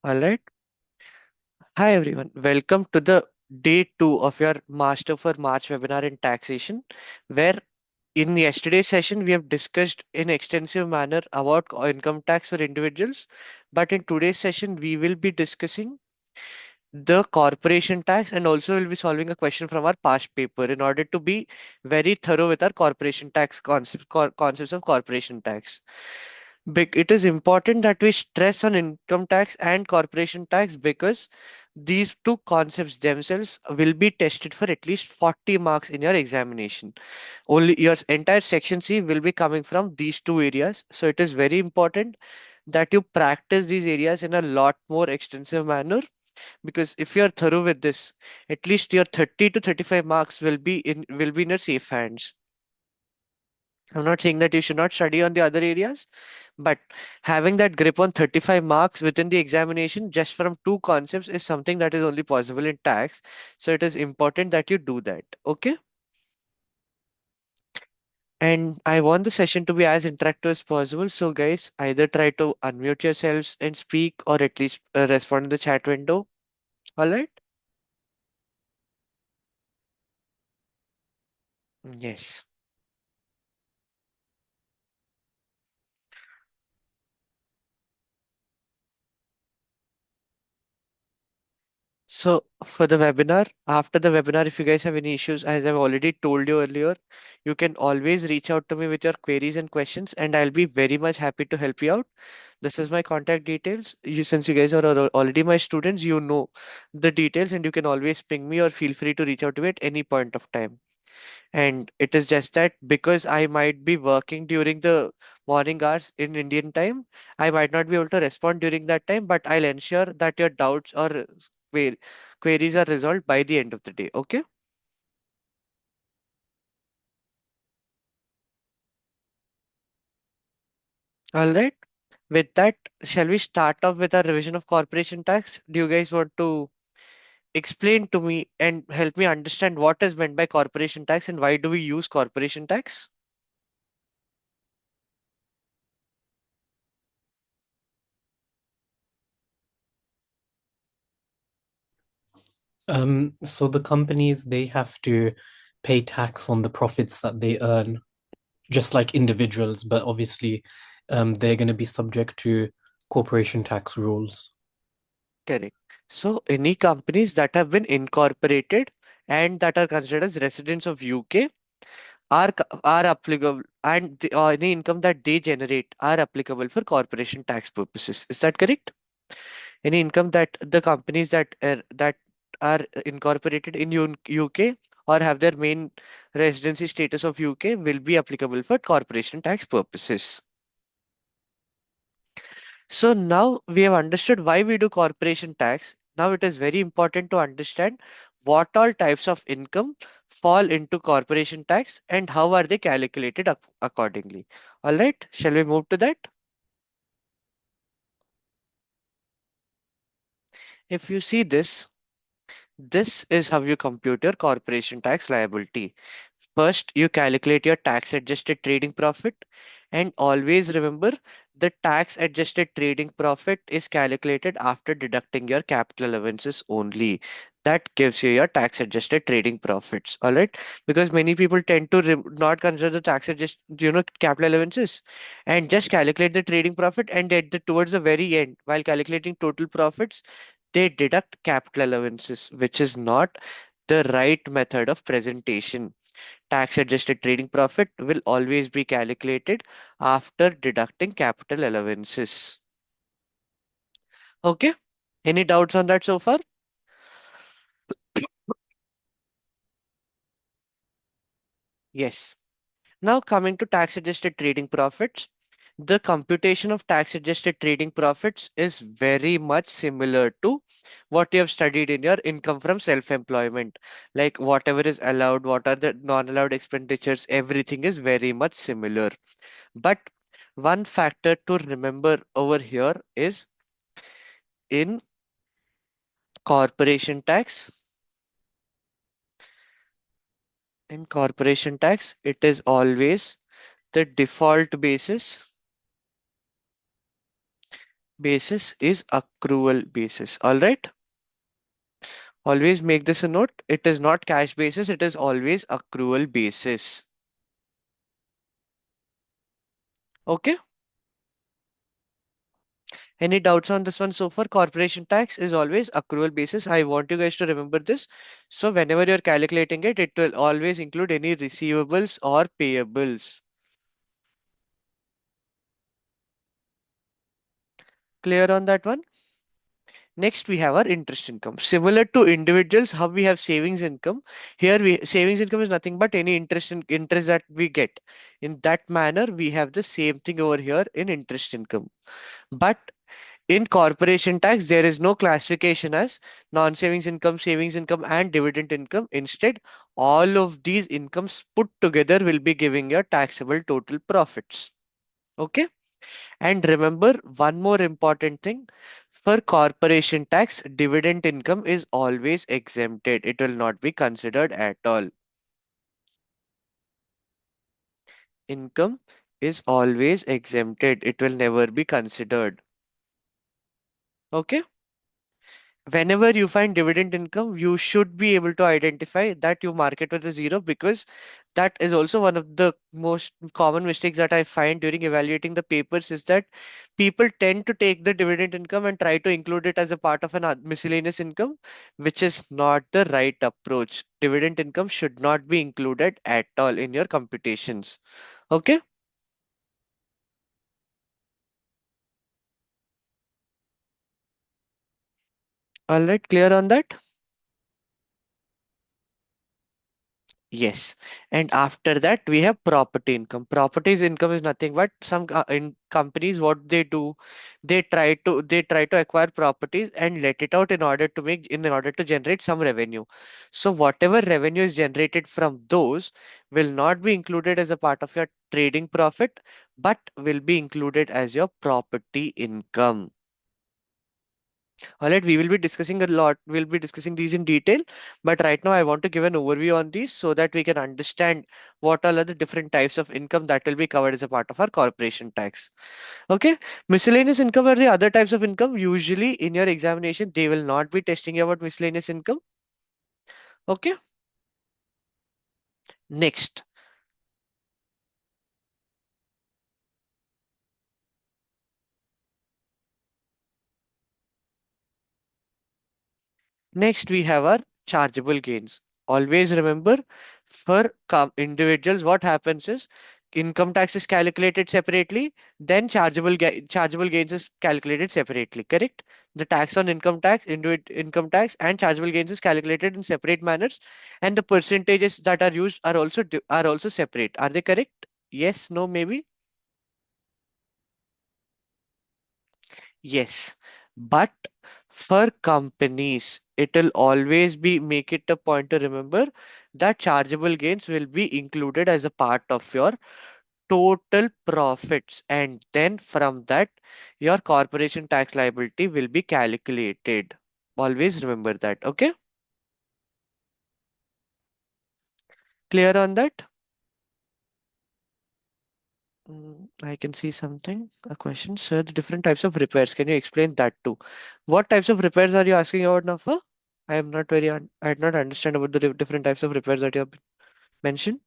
All right. Hi, everyone. Welcome to the day two of your Master for March webinar in taxation, where in yesterday's session we have discussed in extensive manner about income tax for individuals. But in today's session, we will be discussing the corporation tax and also will be solving a question from our past paper in order to be very thorough with our corporation tax concepts of corporation tax. It is important that we stress on income tax and corporation tax because these two concepts themselves will be tested for at least 40 marks in your examination. Only your entire section C will be coming from these two areas. So it is very important that you practice these areas in a lot more extensive manner because if you are thorough with this, at least your 30 to 35 marks will be in your safe hands. I'm not saying that you should not study on the other areas, but having that grip on 35 marks within the examination just from two concepts is something that is only possible in tax. So it is important that you do that. Okay. And I want the session to be as interactive as possible. So, guys, either try to unmute yourselves and speak or at least respond in the chat window. All right. Yes. So for the webinar, after the webinar, if you guys have any issues, as I've already told you earlier, you can always reach out to me with your queries and questions, and I'll be very much happy to help you out. This is my contact details. Since you guys are already my students, you know the details, and you can always ping me or feel free to reach out to me at any point of time. And it is just that because I might be working during the morning hours in Indian time, I might not be able to respond during that time, but I'll ensure that your doubts or quer- queries are resolved by the end of the day. Okay. All right. With that, shall we start off with our revision of corporation tax? Do you guys want to explain to me and help me understand what is meant by corporation tax and why do we use corporation tax? So the companies they have to pay tax on the profits that they earn, just like individuals, but obviously, they're going to be subject to corporation tax rules. Correct. So any companies that have been incorporated and that are considered as residents of UK are applicable, and any income that they generate are applicable for corporation tax purposes. Is that correct? Any income that the companies that are incorporated in UK or have their main residency status of UK will be applicable for corporation tax purposes. So now we have understood why we do corporation tax. Now it is very important to understand what all types of income fall into corporation tax and how are they calculated accordingly. All right, shall we move to that? If you see this, this is how you compute your corporation tax liability. First, you calculate your tax adjusted trading profit, and always remember the tax adjusted trading profit is calculated after deducting your capital allowances only. That gives you your tax adjusted trading profits. All right, because many people tend to not consider the tax adjust, capital allowances, and just calculate the trading profit, and towards the very end, while calculating total profits, they deduct capital allowances, which is not the right method of presentation. Tax adjusted trading profit will always be calculated after deducting capital allowances. Okay. Any doubts on that so far? Yes. Now coming to tax adjusted trading profits. The computation of tax adjusted trading profits is very much similar to what you have studied in your income from self-employment. Like whatever is allowed, what are the non-allowed expenditures, everything is very much similar. But one factor to remember over here is in corporation tax. In corporation tax, it is always the default basis basis is accrual basis. All right. Always make this a note. It is not cash basis. It is always accrual basis. Okay. Any doubts on this one so far? Corporation tax is always accrual basis. I want you guys to remember this. So whenever you're calculating it, it will always include any receivables or payables. Clear on that one? Next, we have our interest income. Similar to individuals, how we have savings income. Here, savings income is nothing but any interest that we get. In that manner, we have the same thing over here in interest income. But in corporation tax, there is no classification as non-savings income, savings income, and dividend income. Instead, all of these incomes put together will be giving your taxable total profits. Okay. And remember one more important thing. For corporation tax, dividend income is always exempted. It will not be considered at all. Income is always exempted. It will never be considered. Okay. Whenever you find dividend income, you should be able to identify that you mark it with a zero, because that is also one of the most common mistakes that I find during evaluating the papers is that people tend to take the dividend income and try to include it as a part of an miscellaneous income, which is not the right approach. Dividend income should not be included at all in your computations. Okay. All right. Clear on that? Yes. And after that, we have property income. Properties income is nothing but some in companies, what they do, they try to acquire properties and let it out in order to generate some revenue. So whatever revenue is generated from those will not be included as a part of your trading profit, but will be included as your property income. All right, we will be discussing a lot. We'll be discussing these in detail, but right now I want to give an overview on these so that we can understand what all are the different types of income that will be covered as a part of our corporation tax. Okay, miscellaneous income are the other types of income. Usually in your examination, they will not be testing you about miscellaneous income. Okay, next. Next, we have our chargeable gains. Always remember, for individuals, what happens is income tax is calculated separately, then chargeable gains is calculated separately. Correct? The tax on income tax and chargeable gains is calculated in separate manners, and the percentages that are used are also separate. Are they correct? Yes, no, maybe. Yes, but for companies, it will always be make it a point to remember that chargeable gains will be included as a part of your total profits, and then from that, your corporation tax liability will be calculated. Always remember that. Okay, clear on that? I can see something. A question, sir. The different types of repairs. Can you explain that too? What types of repairs are you asking about, Nafa? I am not I did not understand about the different types of repairs that you have mentioned.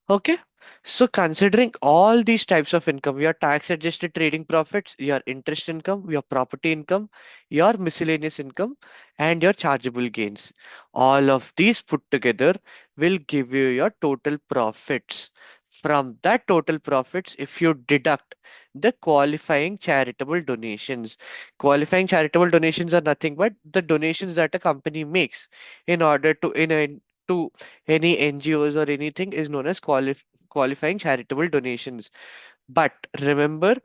Okay. So considering all these types of income, your tax adjusted trading profits, your interest income, your property income, your miscellaneous income, and your chargeable gains, all of these put together will give you your total profits. From that total profits, if you deduct the qualifying charitable donations are nothing but the donations that a company makes in order to any NGOs or anything is known as qualifying charitable donations. But remember,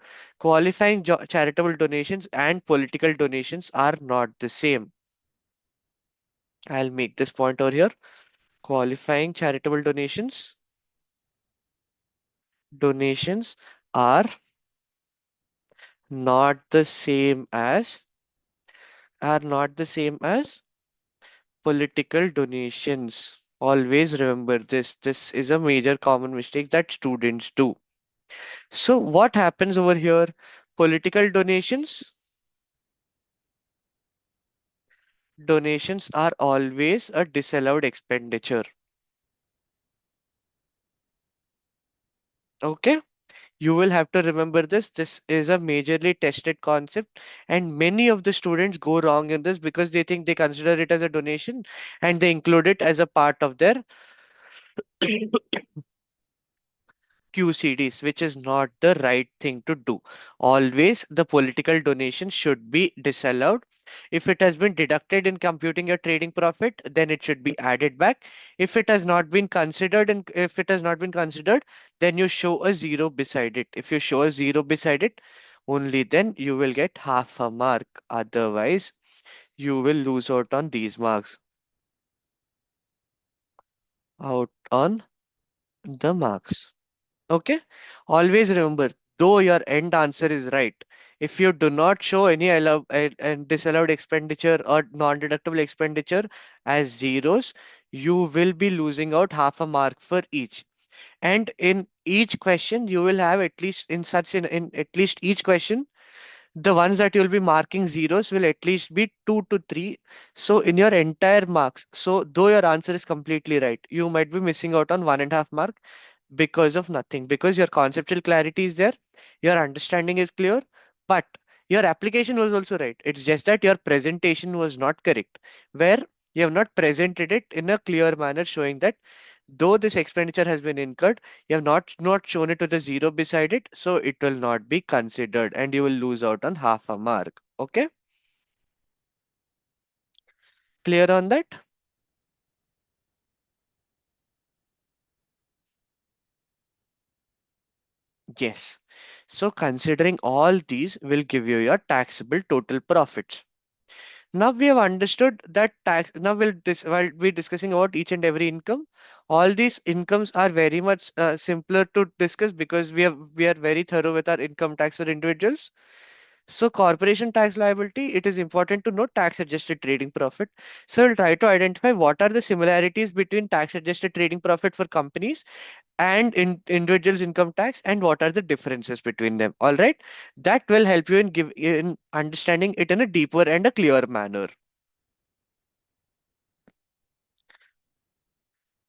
charitable donations and political donations are not the same. I'll make this point over here. Qualifying charitable donations are not the same as are not the same as Political donations. Always remember this. This is a major common mistake that students do. So what happens over here? Political donations are always a disallowed expenditure. Okay? You will have to remember this. This is a majorly tested concept, and many of the students go wrong in this because they think they consider it as a donation and they include it as a part of their QCDs, which is not the right thing to do. Always the political donation should be disallowed. If it has been deducted in computing your trading profit, then it should be added back. If it has not been considered, and if it has not been considered, then you show a zero beside it. If you show a zero beside it, only then you will get half a mark. Otherwise, you will lose out on these marks. Out on the marks. Okay. Always remember, though your end answer is right, if you do not show any and disallowed expenditure or non-deductible expenditure as zeros, you will be losing out half a mark for each. And in each question, you will have at least in at least each question, the ones that you'll be marking zeros will at least be 2 to 3. So in your entire marks, so though your answer is completely right, you might be missing out on 1.5 mark because of nothing, because your conceptual clarity is there, your understanding is clear, but your application was also right. It's just that your presentation was not correct, where you have not presented it in a clear manner, showing that though this expenditure has been incurred, you have not shown it with a zero beside it, so it will not be considered and you will lose out on half a mark. Okay, clear on that? Yes. So considering all these will give you your taxable total profits. Now we have understood that tax. Now while we discussing about each and every income, all these incomes are very much simpler to discuss because we are very thorough with our income tax for individuals. So corporation tax liability, it is important to know tax adjusted trading profit. So we'll try to identify what are the similarities between tax adjusted trading profit for companies and in individuals income tax, and what are the differences between them. All right, that will help you in understanding it in a deeper and a clear manner.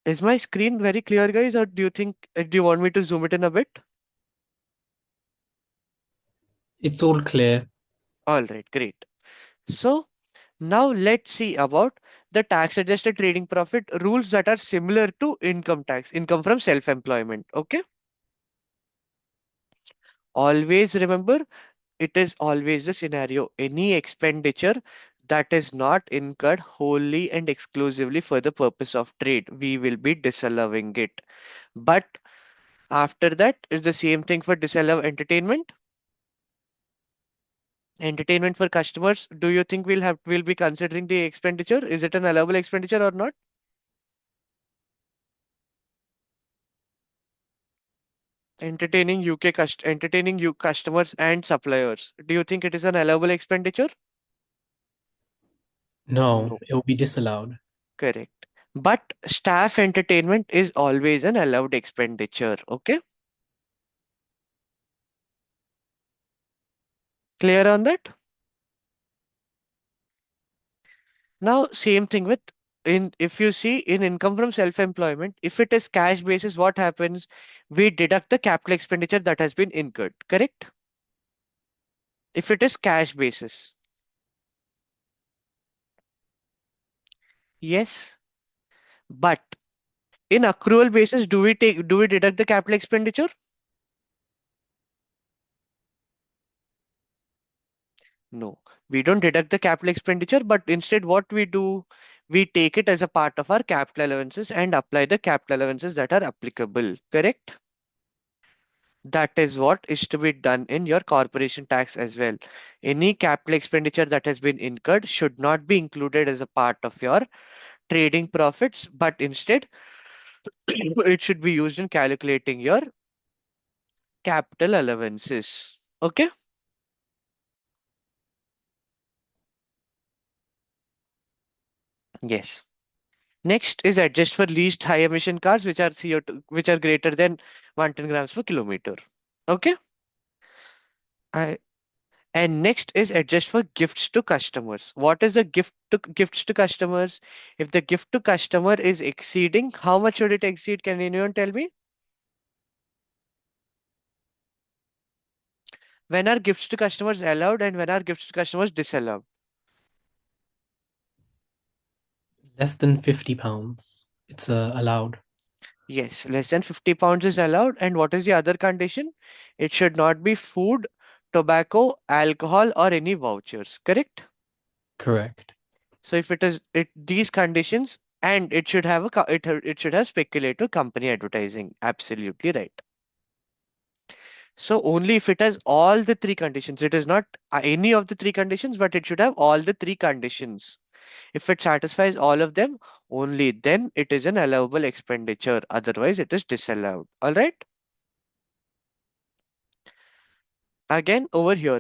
Is my screen very clear, guys, or do you want me to zoom it in a bit? It's all clear. All right, great. So now let's see about the tax adjusted trading profit rules that are similar to income tax, income from self-employment. Okay. Always remember, it is always the scenario. Any expenditure that is not incurred wholly and exclusively for the purpose of trade, we will be disallowing it. But after that is the same thing for disallow entertainment. Entertainment for customers. Do you think we'll be considering the expenditure? Is it an allowable expenditure or not? Entertaining you customers and suppliers. Do you think it is an allowable expenditure? No, No. it will be disallowed. Correct. But staff entertainment is always an allowed expenditure. Okay. Clear on that? Now, same thing with in if you see in income from self-employment, if it is cash basis, what happens? We deduct the capital expenditure that has been incurred. Correct? If it is cash basis. Yes. But in accrual basis, do we deduct the capital expenditure? No, we don't deduct the capital expenditure, but instead what we do, we take it as a part of our capital allowances and apply the capital allowances that are applicable. Correct? That is what is to be done in your corporation tax as well. Any capital expenditure that has been incurred should not be included as a part of your trading profits, but instead it should be used in calculating your capital allowances. Okay? Yes. Next is adjust for least high emission cars which are CO2, which are greater than 110 grams per kilometer. Okay. I, and next is adjust for gifts to customers. What is a gifts to customers? If the gift to customer is exceeding, how much should it exceed? Can anyone tell me? When are gifts to customers allowed and when are gifts to customers disallowed? Less than £50. It's allowed. Yes, less than 50 pounds is allowed. And what is the other condition? It should not be food, tobacco, alcohol, or any vouchers. Correct? Correct. So if it is these conditions, and it should have it should have speculative company advertising. Absolutely right. So only if it has all the three conditions, it is not any of the three conditions, but it should have all the three conditions. If it satisfies all of them, only then it is an allowable expenditure. Otherwise, it is disallowed. All right. Again, over here,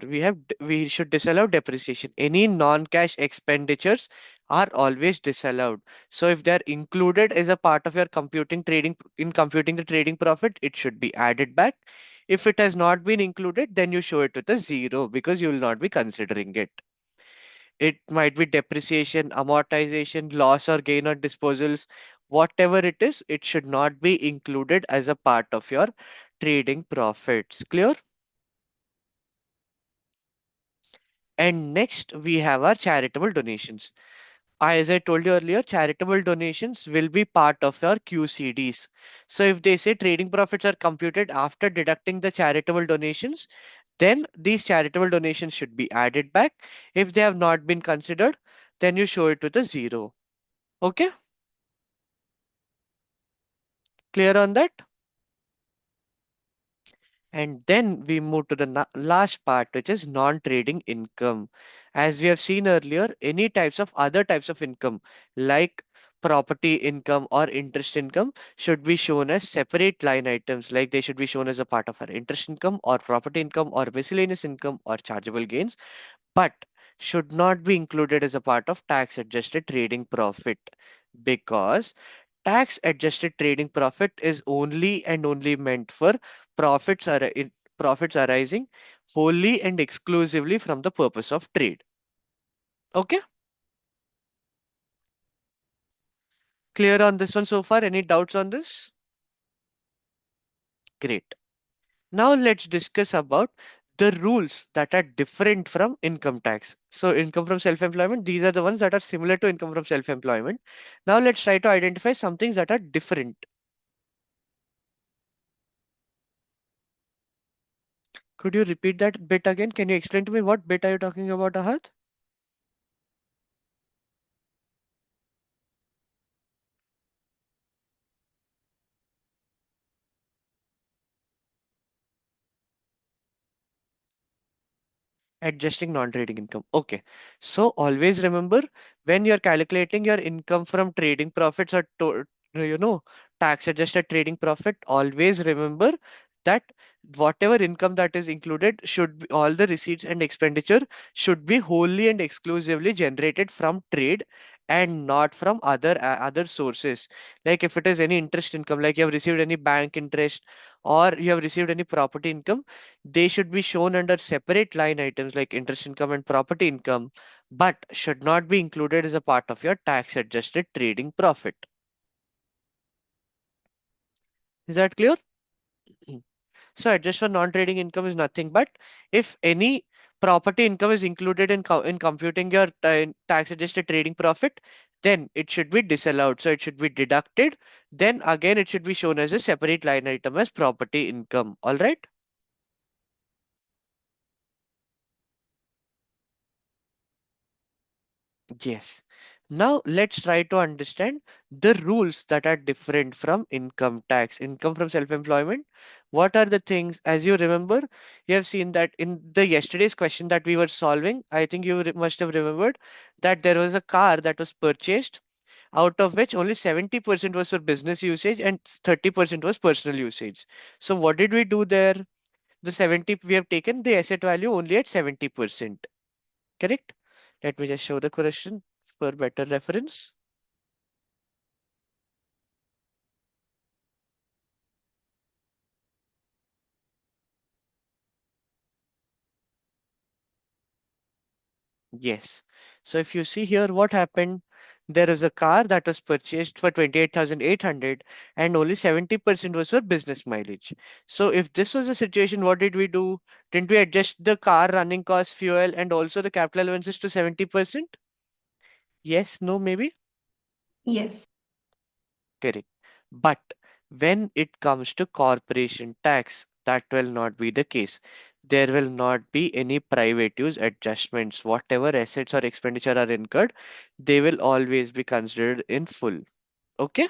we should disallow depreciation. Any non-cash expenditures are always disallowed. So if they're included as a part of your computing the trading profit, it should be added back. If it has not been included, then you show it with a zero because you will not be considering it. It might be depreciation, amortization, loss or gain on disposals, whatever it is, it should not be included as a part of your trading profits. Clear? And next, we have our charitable donations. As I told you earlier, charitable donations will be part of your QCDs. So if they say trading profits are computed after deducting the charitable donations, then these charitable donations should be added back. If they have not been considered, then you show it with a zero. Okay, clear on that? And then we move to the last part, which is non-trading income. As we have seen earlier, any types of other types of income, like property income or interest income, should be shown as separate line items. Like they should be shown as a part of our interest income or property income or miscellaneous income or chargeable gains, but should not be included as a part of tax adjusted trading profit, because tax adjusted trading profit is only and only meant for profits arising wholly and exclusively from the purpose of trade. Okay, clear on this one so far? Any doubts on this? Great. Now let's discuss about the rules that are different from income tax. So income from self-employment, these are the ones that are similar to income from self-employment. Now let's try to identify some things that are different. Could you repeat that bit again? Can you explain to me what bit are you talking about, Ahad? Adjusting non-trading income. Okay. So always remember, when you're calculating your income from trading profits or tax adjusted trading profit, always remember that whatever income that is included should be, all the receipts and expenditure should be wholly and exclusively generated from trade and not from other sources. Like if it is any interest income, like you have received any bank interest or you have received any property income, they should be shown under separate line items like interest income and property income, but should not be included as a part of your tax adjusted trading profit. Is that clear? So adjust for non-trading income is nothing but if any property income is included in computing your tax adjusted trading profit, then it should be disallowed. So it should be deducted. Then again, it should be shown as a separate line item as property income. All right. Yes. Now let's try to understand the rules that are different from income tax, income from self-employment. What are the things, as you remember, you have seen that in the yesterday's question that we were solving, I think you must have remembered that there was a car that was purchased, out of which only 70% was for business usage and 30% was personal usage. So what did we do there? The 70, we have taken the asset value only at 70%. Correct? Let me just show the question for better reference. Yes. So if you see here, what happened? There is a car that was purchased for 28,800 and only 70% was for business mileage. So if this was the situation, what did we do? Didn't we adjust the car running cost, fuel, and also the capital allowances to 70%? Yes, no, maybe? Yes. Correct. But when it comes to corporation tax, that will not be the case. There will not be any private use adjustments. Whatever assets or expenditure are incurred, they will always be considered in full. Okay?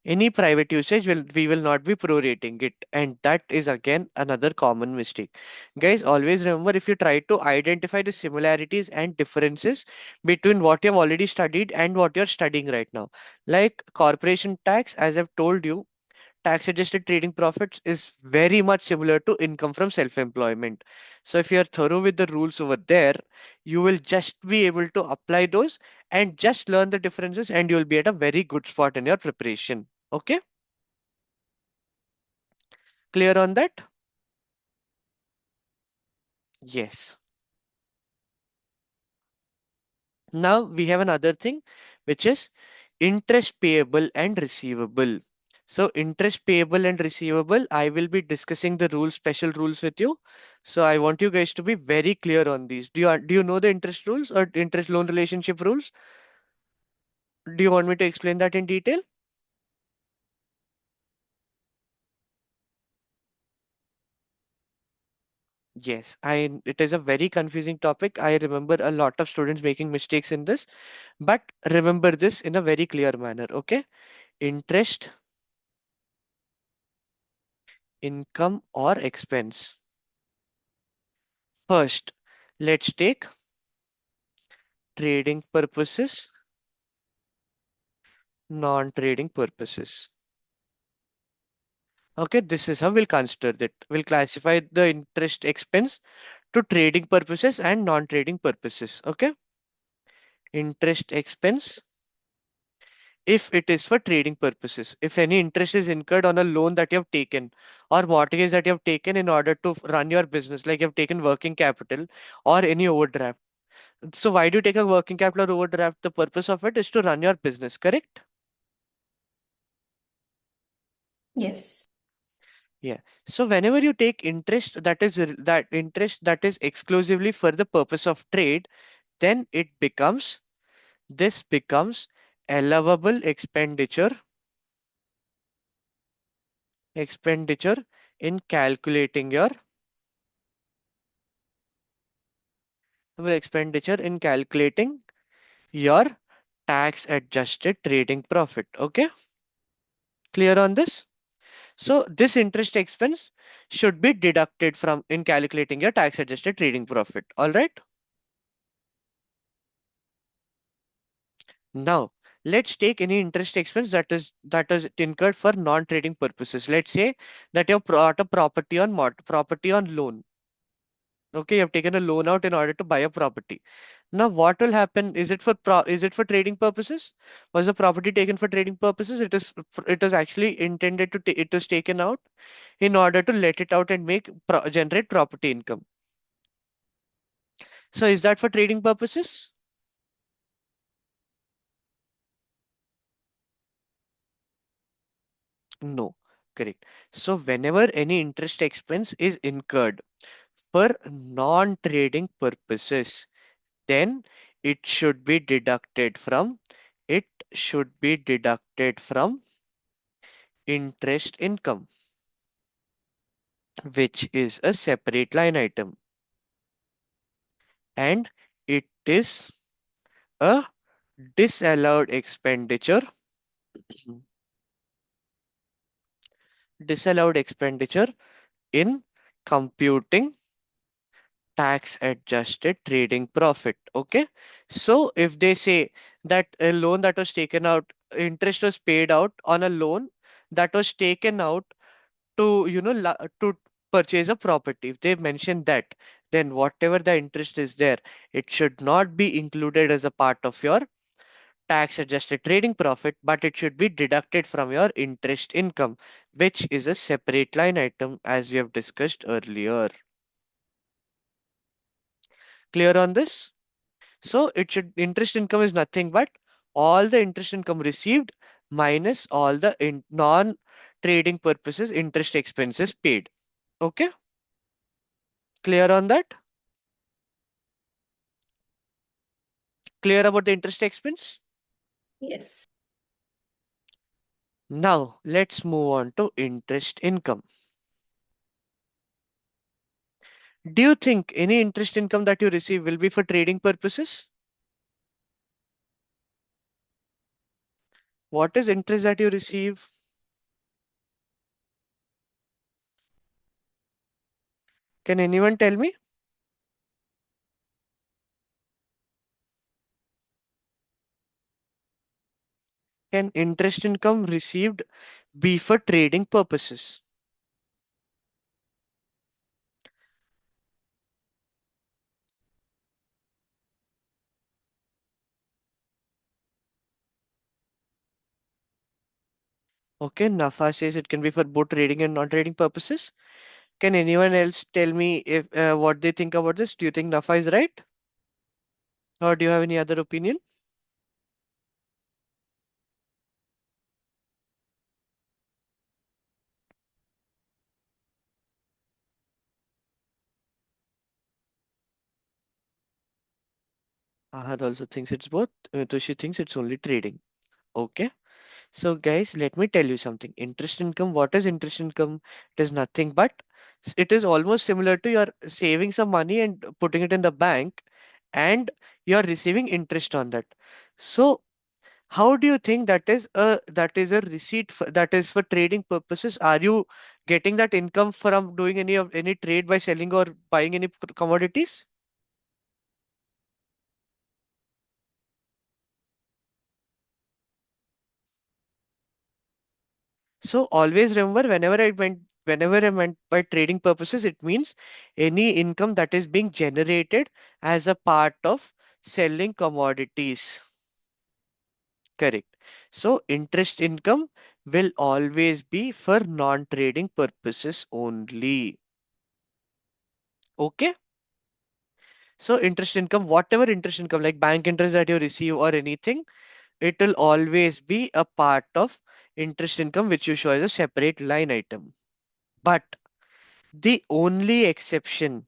Any private usage will we will not be prorating it, and that is again another common mistake. Guys, always remember, if you try to identify the similarities and differences between what you have already studied and what you're studying right now, like corporation tax, as I've told you, tax adjusted trading profits is very much similar to income from self employment. So if you are thorough with the rules over there, you will just be able to apply those and just learn the differences, and you'll be at a very good spot in your preparation. Okay, clear on that? Yes. Now we have another thing, which is interest payable and receivable. So interest payable and receivable, I will be discussing the rules, special rules with you. So I want you guys to be very clear on these. Do you know the interest rules or interest loan relationship rules? Do you want me to explain that in detail? Yes, it is a very confusing topic. I remember a lot of students making mistakes in this, but remember this in a very clear manner, okay? Interest, income or expense. First, let's take trading purposes, non-trading purposes. Okay, this is how we'll consider it. We'll classify the interest expense to trading purposes and non-trading purposes. Okay, interest expense if it is for trading purposes. If any interest is incurred on a loan that you have taken or mortgage that you have taken in order to run your business, like you have taken working capital or any overdraft. So why do you take a working capital or overdraft? The purpose of it is to run your business, correct? Yes. Yeah. So whenever you take interest that interest that is exclusively for the purpose of trade, then this becomes allowable expenditure in calculating your expenditure in calculating your tax adjusted trading profit. Okay, clear on this? So this interest expense should be deducted from in calculating your tax adjusted trading profit. All right. Now, let's take any interest expense that is incurred for non-trading purposes. Let's say that you've bought a property on loan. Okay, you have taken a loan out in order to buy a property. Now, what will happen? Is it for trading purposes? Was the property taken for trading purposes? It is actually intended it is taken out in order to let it out and generate property income. So, is that for trading purposes? No, correct. So, whenever any interest expense is incurred for non-trading purposes, then it should be deducted from it should be deducted from interest income, which is a separate line item, and it is a disallowed expenditure disallowed expenditure in computing tax adjusted trading profit. Okay, so if they say that a loan that was taken out, interest was paid out on a loan that was taken out to to purchase a property, if they mention that, then whatever the interest is there, it should not be included as a part of your tax adjusted trading profit, but it should be deducted from your interest income, which is a separate line item as we have discussed earlier. Clear on this? So it should interest income is nothing but all the interest income received minus all the non-trading purposes interest expenses paid. Okay, clear on that? Clear about the interest expense? Yes. Now let's move on to interest income. Do you think any interest income that you receive will be for trading purposes? What is interest that you receive? Can anyone tell me? Can interest income received be for trading purposes? Okay, Nafa says it can be for both trading and non-trading purposes. Can anyone else tell me if what they think about this? Do you think Nafa is right, or do you have any other opinion? Ahad also thinks it's both. Toshi thinks it's only trading. Okay. So guys, let me tell you something. Interest income, what is interest income? It is nothing but it is almost similar to your saving some money and putting it in the bank and you're receiving interest on that. So how do you think that is a receipt that is for trading purposes? Are you getting that income from doing any trade by selling or buying any commodities? So always remember whenever I meant by trading purposes, it means any income that is being generated as a part of selling commodities. Correct. So interest income will always be for non-trading purposes only. Okay. So interest income, whatever interest income, like bank interest that you receive or anything, it will always be a part of interest income which you show as a separate line item. But the only exception,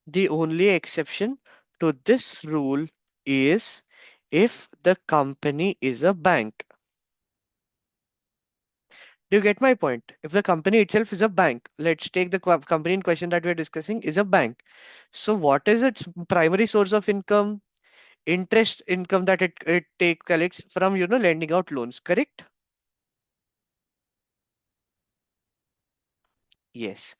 the only exception to this rule is if the company is a bank. Do you get my point? If the company itself is a bank, let's take the company in question that we're discussing is a bank. So what is its primary source of income? Interest income that it take collects from lending out loans, correct? Yes.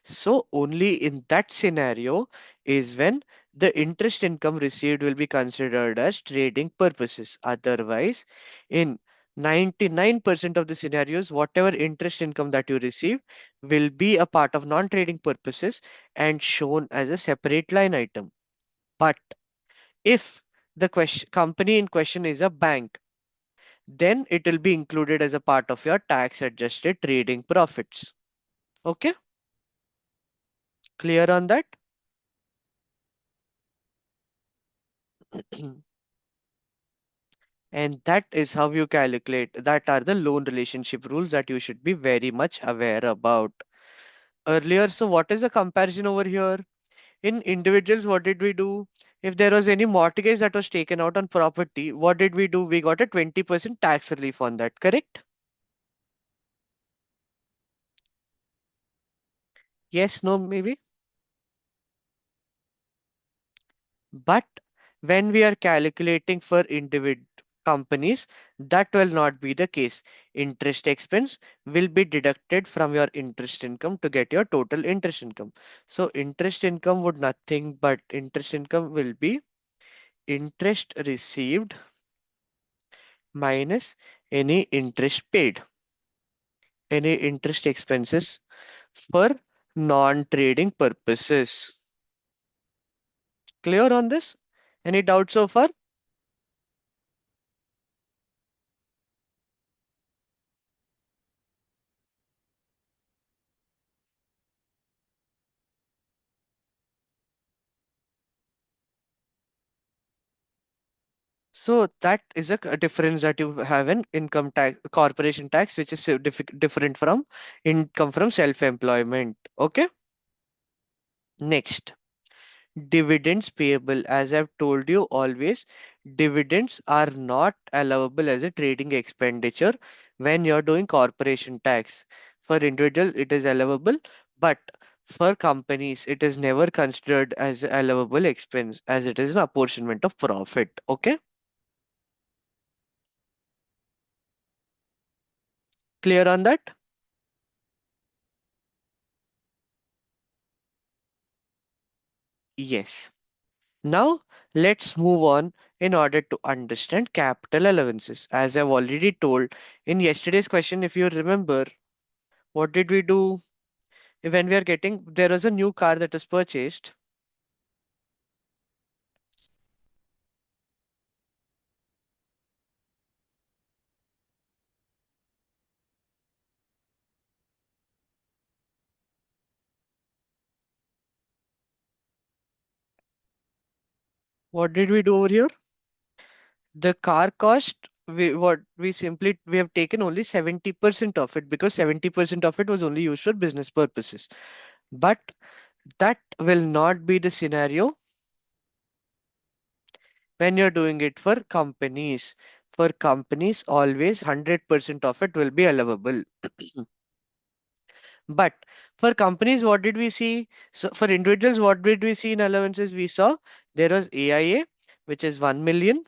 So only in that scenario is when the interest income received will be considered as trading purposes. Otherwise, in 99% of the scenarios, whatever interest income that you receive will be a part of non-trading purposes and shown as a separate line item. But if the company in question is a bank, then it will be included as a part of your tax adjusted trading profits. Okay, clear on that? And that is how you calculate. That are the loan relationship rules that you should be very much aware about. Earlier, so what is the comparison over here? In individuals, what did we do? If there was any mortgage that was taken out on property, what did we do? We got a 20% tax relief on that, correct? Yes, no, maybe. But when we are calculating for individual companies, that will not be the case. Interest expense will be deducted from your interest income to get your total interest income. So interest income would nothing but interest income will be interest received minus any interest paid, any interest expenses for non-trading purposes. Clear on this? Any doubts so far? So that is a difference that you have in income tax, corporation tax, which is different from income from self-employment. Okay. Next, dividends payable. As I've told you always, dividends are not allowable as a trading expenditure when you're doing corporation tax. For individuals, it is allowable, but for companies, it is never considered as allowable expense as it is an apportionment of profit. Okay, clear on that? Yes. Now, let's move on in order to understand capital allowances. As I've already told in yesterday's question, if you remember, what did we do when we are getting, there was a new car that was purchased. What did we do over here? The car cost, we have taken only 70% of it because 70% of it was only used for business purposes. But that will not be the scenario when you're doing it for companies. For companies, always 100% of it will be allowable. But for companies, what did we see? So for individuals, what did we see in allowances? We saw there was AIA, which is 1 million,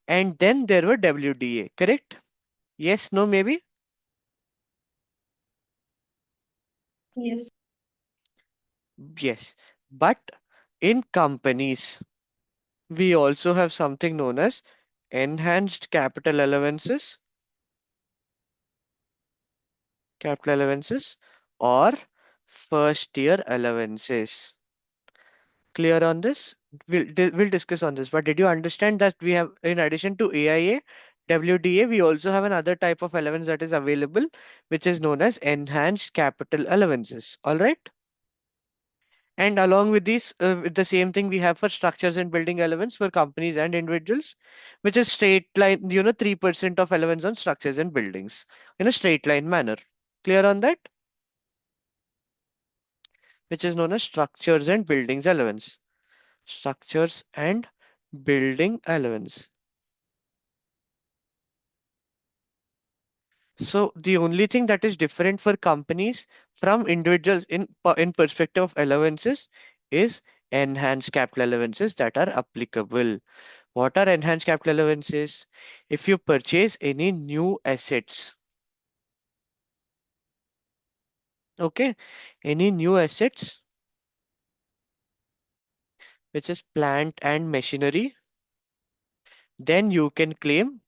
and then there were WDA, correct? Yes, no, maybe? Yes. Yes. But in companies, we also have something known as enhanced capital allowances, or first year allowances. Clear on this? We'll discuss on this. But did you understand that we have, in addition to AIA, WDA, we also have another type of allowance that is available, which is known as enhanced capital allowances. All right. And along with these, with the same thing we have for structures and building allowance for companies and individuals, which is straight line, 3% of allowance on structures and buildings in a straight line manner. Clear on that? Which is known as structures and buildings allowance. Structures and building allowance. So the only thing that is different for companies from individuals in perspective of allowances is enhanced capital allowances that are applicable. What are enhanced capital allowances? If you purchase any new assets, okay, any new assets, which is plant and machinery, then you can claim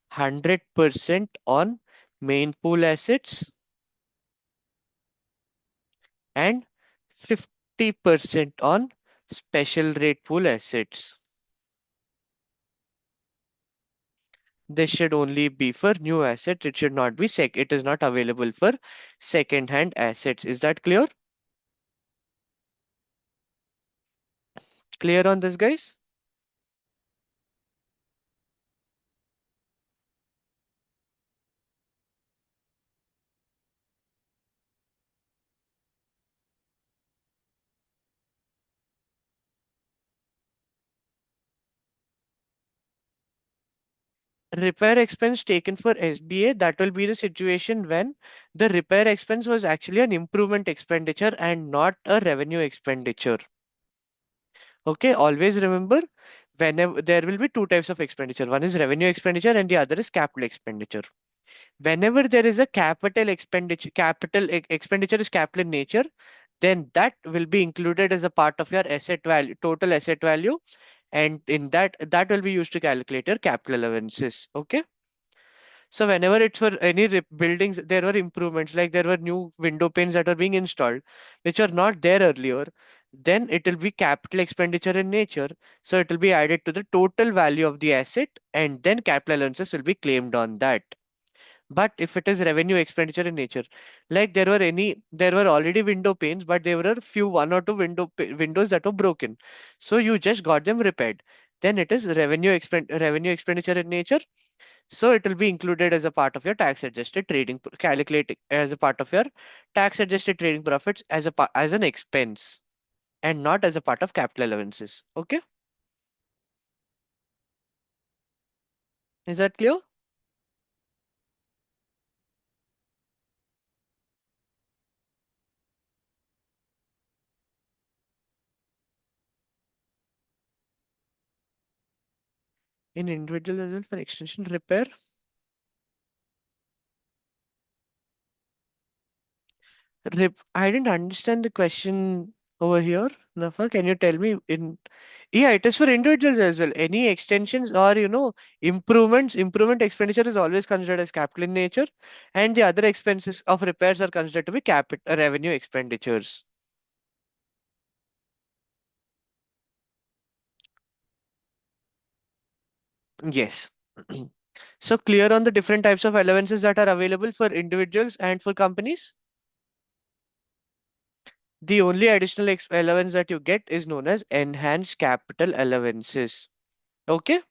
100% on main pool assets and 50% on special rate pool assets. This should only be for new assets. It should not be it is not available for second hand assets. Is that clear? Clear on this, guys? Repair expense taken for SBA, that will be the situation when the repair expense was actually an improvement expenditure and not a revenue expenditure. Okay, always remember, whenever there will be two types of expenditure. One is revenue expenditure and the other is capital expenditure. Whenever there is a expenditure is capital in nature, then that will be included as a part of your asset value, total asset value, and in that will be used to calculate your capital allowances. Okay. So whenever it's for any buildings, there were improvements, like there were new window panes that are being installed, which are not there earlier, then it will be capital expenditure in nature. So it will be added to the total value of the asset, and then capital allowances will be claimed on that. But if it is revenue expenditure in nature, like there were already window panes, but there were few one or two windows that were broken, so you just got them repaired, then it is revenue expenditure in nature. So it will be included as a part of your tax adjusted calculating as a part of your tax adjusted trading profits as as an expense, and not as a part of capital allowances. Okay, is that clear? In individual as well for extension repair. I didn't understand the question over here. Nafa, can you tell me in? Yeah, it is for individuals as well. Any extensions or improvement expenditure is always considered as capital in nature, and the other expenses of repairs are considered to be capital revenue expenditures. Yes. So clear on the different types of allowances that are available for individuals and for companies. The only additional allowance that you get is known as enhanced capital allowances. Okay.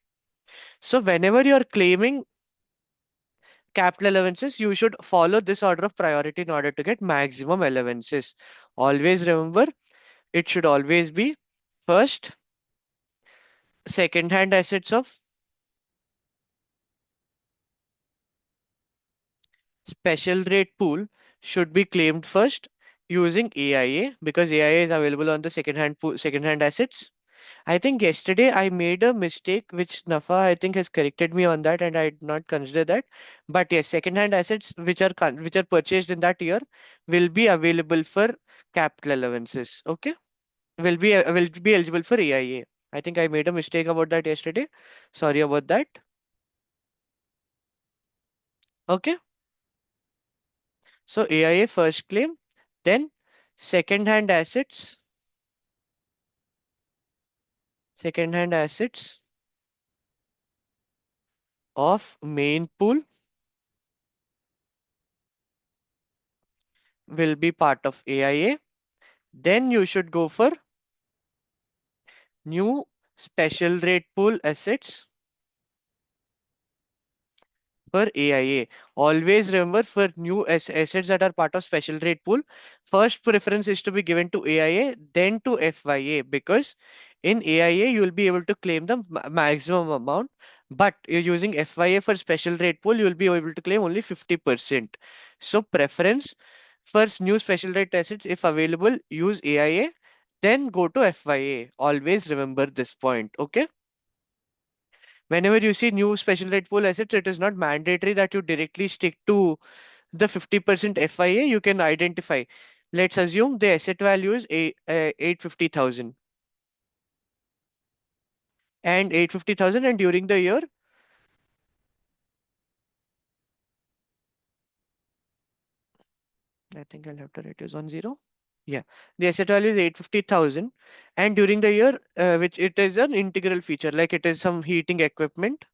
So whenever you're claiming capital allowances, you should follow this order of priority in order to get maximum allowances. Always remember, it should always be first, second-hand assets of special rate pool should be claimed first using AIA, because AIA is available on the second-hand assets. I think yesterday I made a mistake which Nafa I think has corrected me on that, and I did not consider that. But yes, second-hand assets which are purchased in that year will be available for capital allowances. Okay, will be eligible for AIA. I think I made a mistake about that yesterday. Sorry about that. Okay, so AIA first claim, then second-hand assets, second-hand assets of main pool will be part of AIA. Then you should go for new special rate pool assets for AIA. Always remember, for new assets that are part of special rate pool, first preference is to be given to AIA, then to FYA, because in AIA you will be able to claim the maximum amount, but you're using FYA for special rate pool, you will be able to claim only 50%. So preference for new special rate assets, if available, use AIA, then go to FYA. Always remember this point. Okay. Whenever you see new special rate pool assets, it is not mandatory that you directly stick to the 50% FIA. You can identify. Let's assume the asset value is 850,000 and 850,000, and during the year, I think I'll have to write this on zero. Yeah, the asset value is 850,000, and during the year, which it is an integral feature, like it is some heating equipment.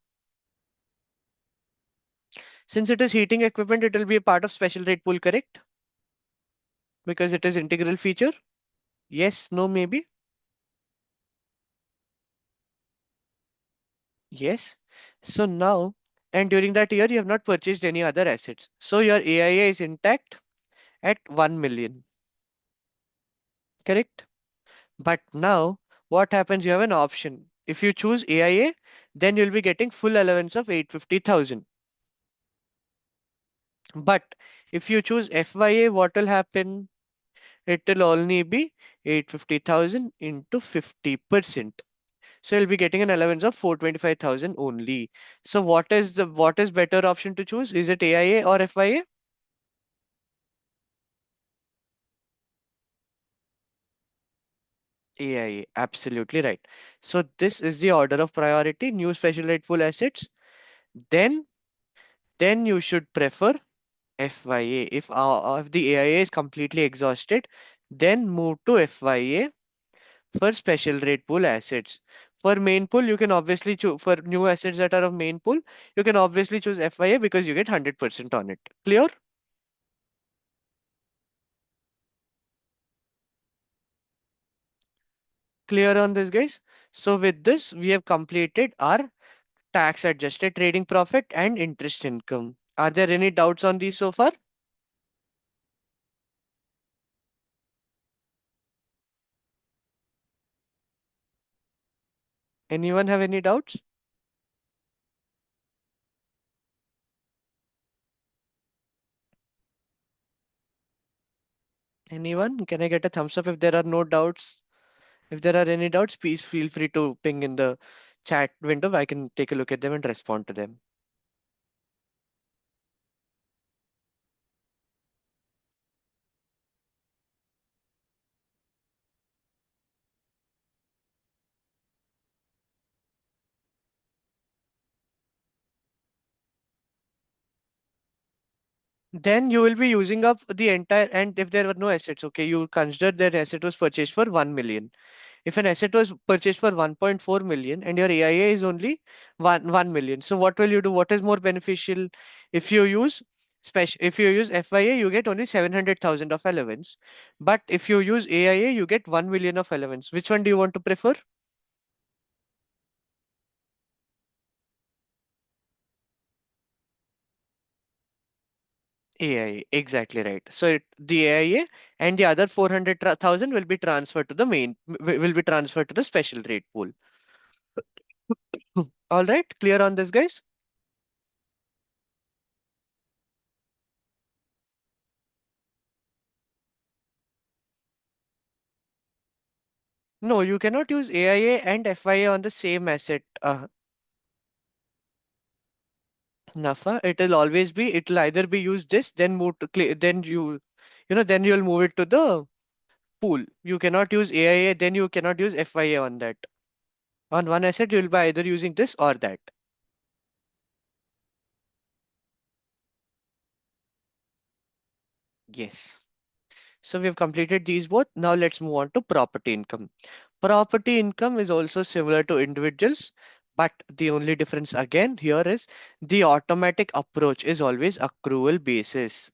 Since it is heating equipment, it will be a part of special rate pool, correct? Because it is integral feature. Yes, no, maybe. Yes. So now, and during that year, you have not purchased any other assets. So your AIA is intact at 1 million, correct? But now, what happens? You have an option. If you choose AIA, then you'll be getting full allowance of 850,000. But if you choose FYA, what will happen? It will only be 850,000 into 50%. So you'll be getting an allowance of 425,000 only. So what is better option to choose? Is it AIA or FYA? AIA, absolutely right. So this is the order of priority, new special rate pool assets. Then then you should prefer FYA. If the AIA is completely exhausted, then move to FYA for special rate pool assets. For main pool, you can obviously choose for new assets that are of main pool, you can obviously choose FIA because you get 100% on it. Clear? Clear on this, guys? So with this, we have completed our tax adjusted trading profit and interest income. Are there any doubts on these so far? Anyone have any doubts? Anyone? Can I get a thumbs up if there are no doubts? If there are any doubts, please feel free to ping in the chat window. I can take a look at them and respond to them. Then you will be using up the entire, and if there were no assets, okay, you consider that asset was purchased for 1 million. If an asset was purchased for 1.4 million and your AIA is only 1 million, so what will you do? What is more beneficial? If you use if you use FIA, you get only 700,000 of allowance. But if you use AIA, you get 1 million of allowance. Which one do you want to prefer? AIA, exactly right. So the AIA and the other 400,000 will be transferred to the will be transferred to the special rate pool. All right, clear on this, guys? No, you cannot use AIA and FIA on the same asset. Nafa, it will always be, it will either be used this, then move to then then you'll move it to the pool. You cannot use AIA, then you cannot use FIA on that. On one asset, you'll be either using this or that. Yes. So we have completed these both. Now let's move on to property income. Property income is also similar to individuals, but the only difference again here is the automatic approach is always accrual basis.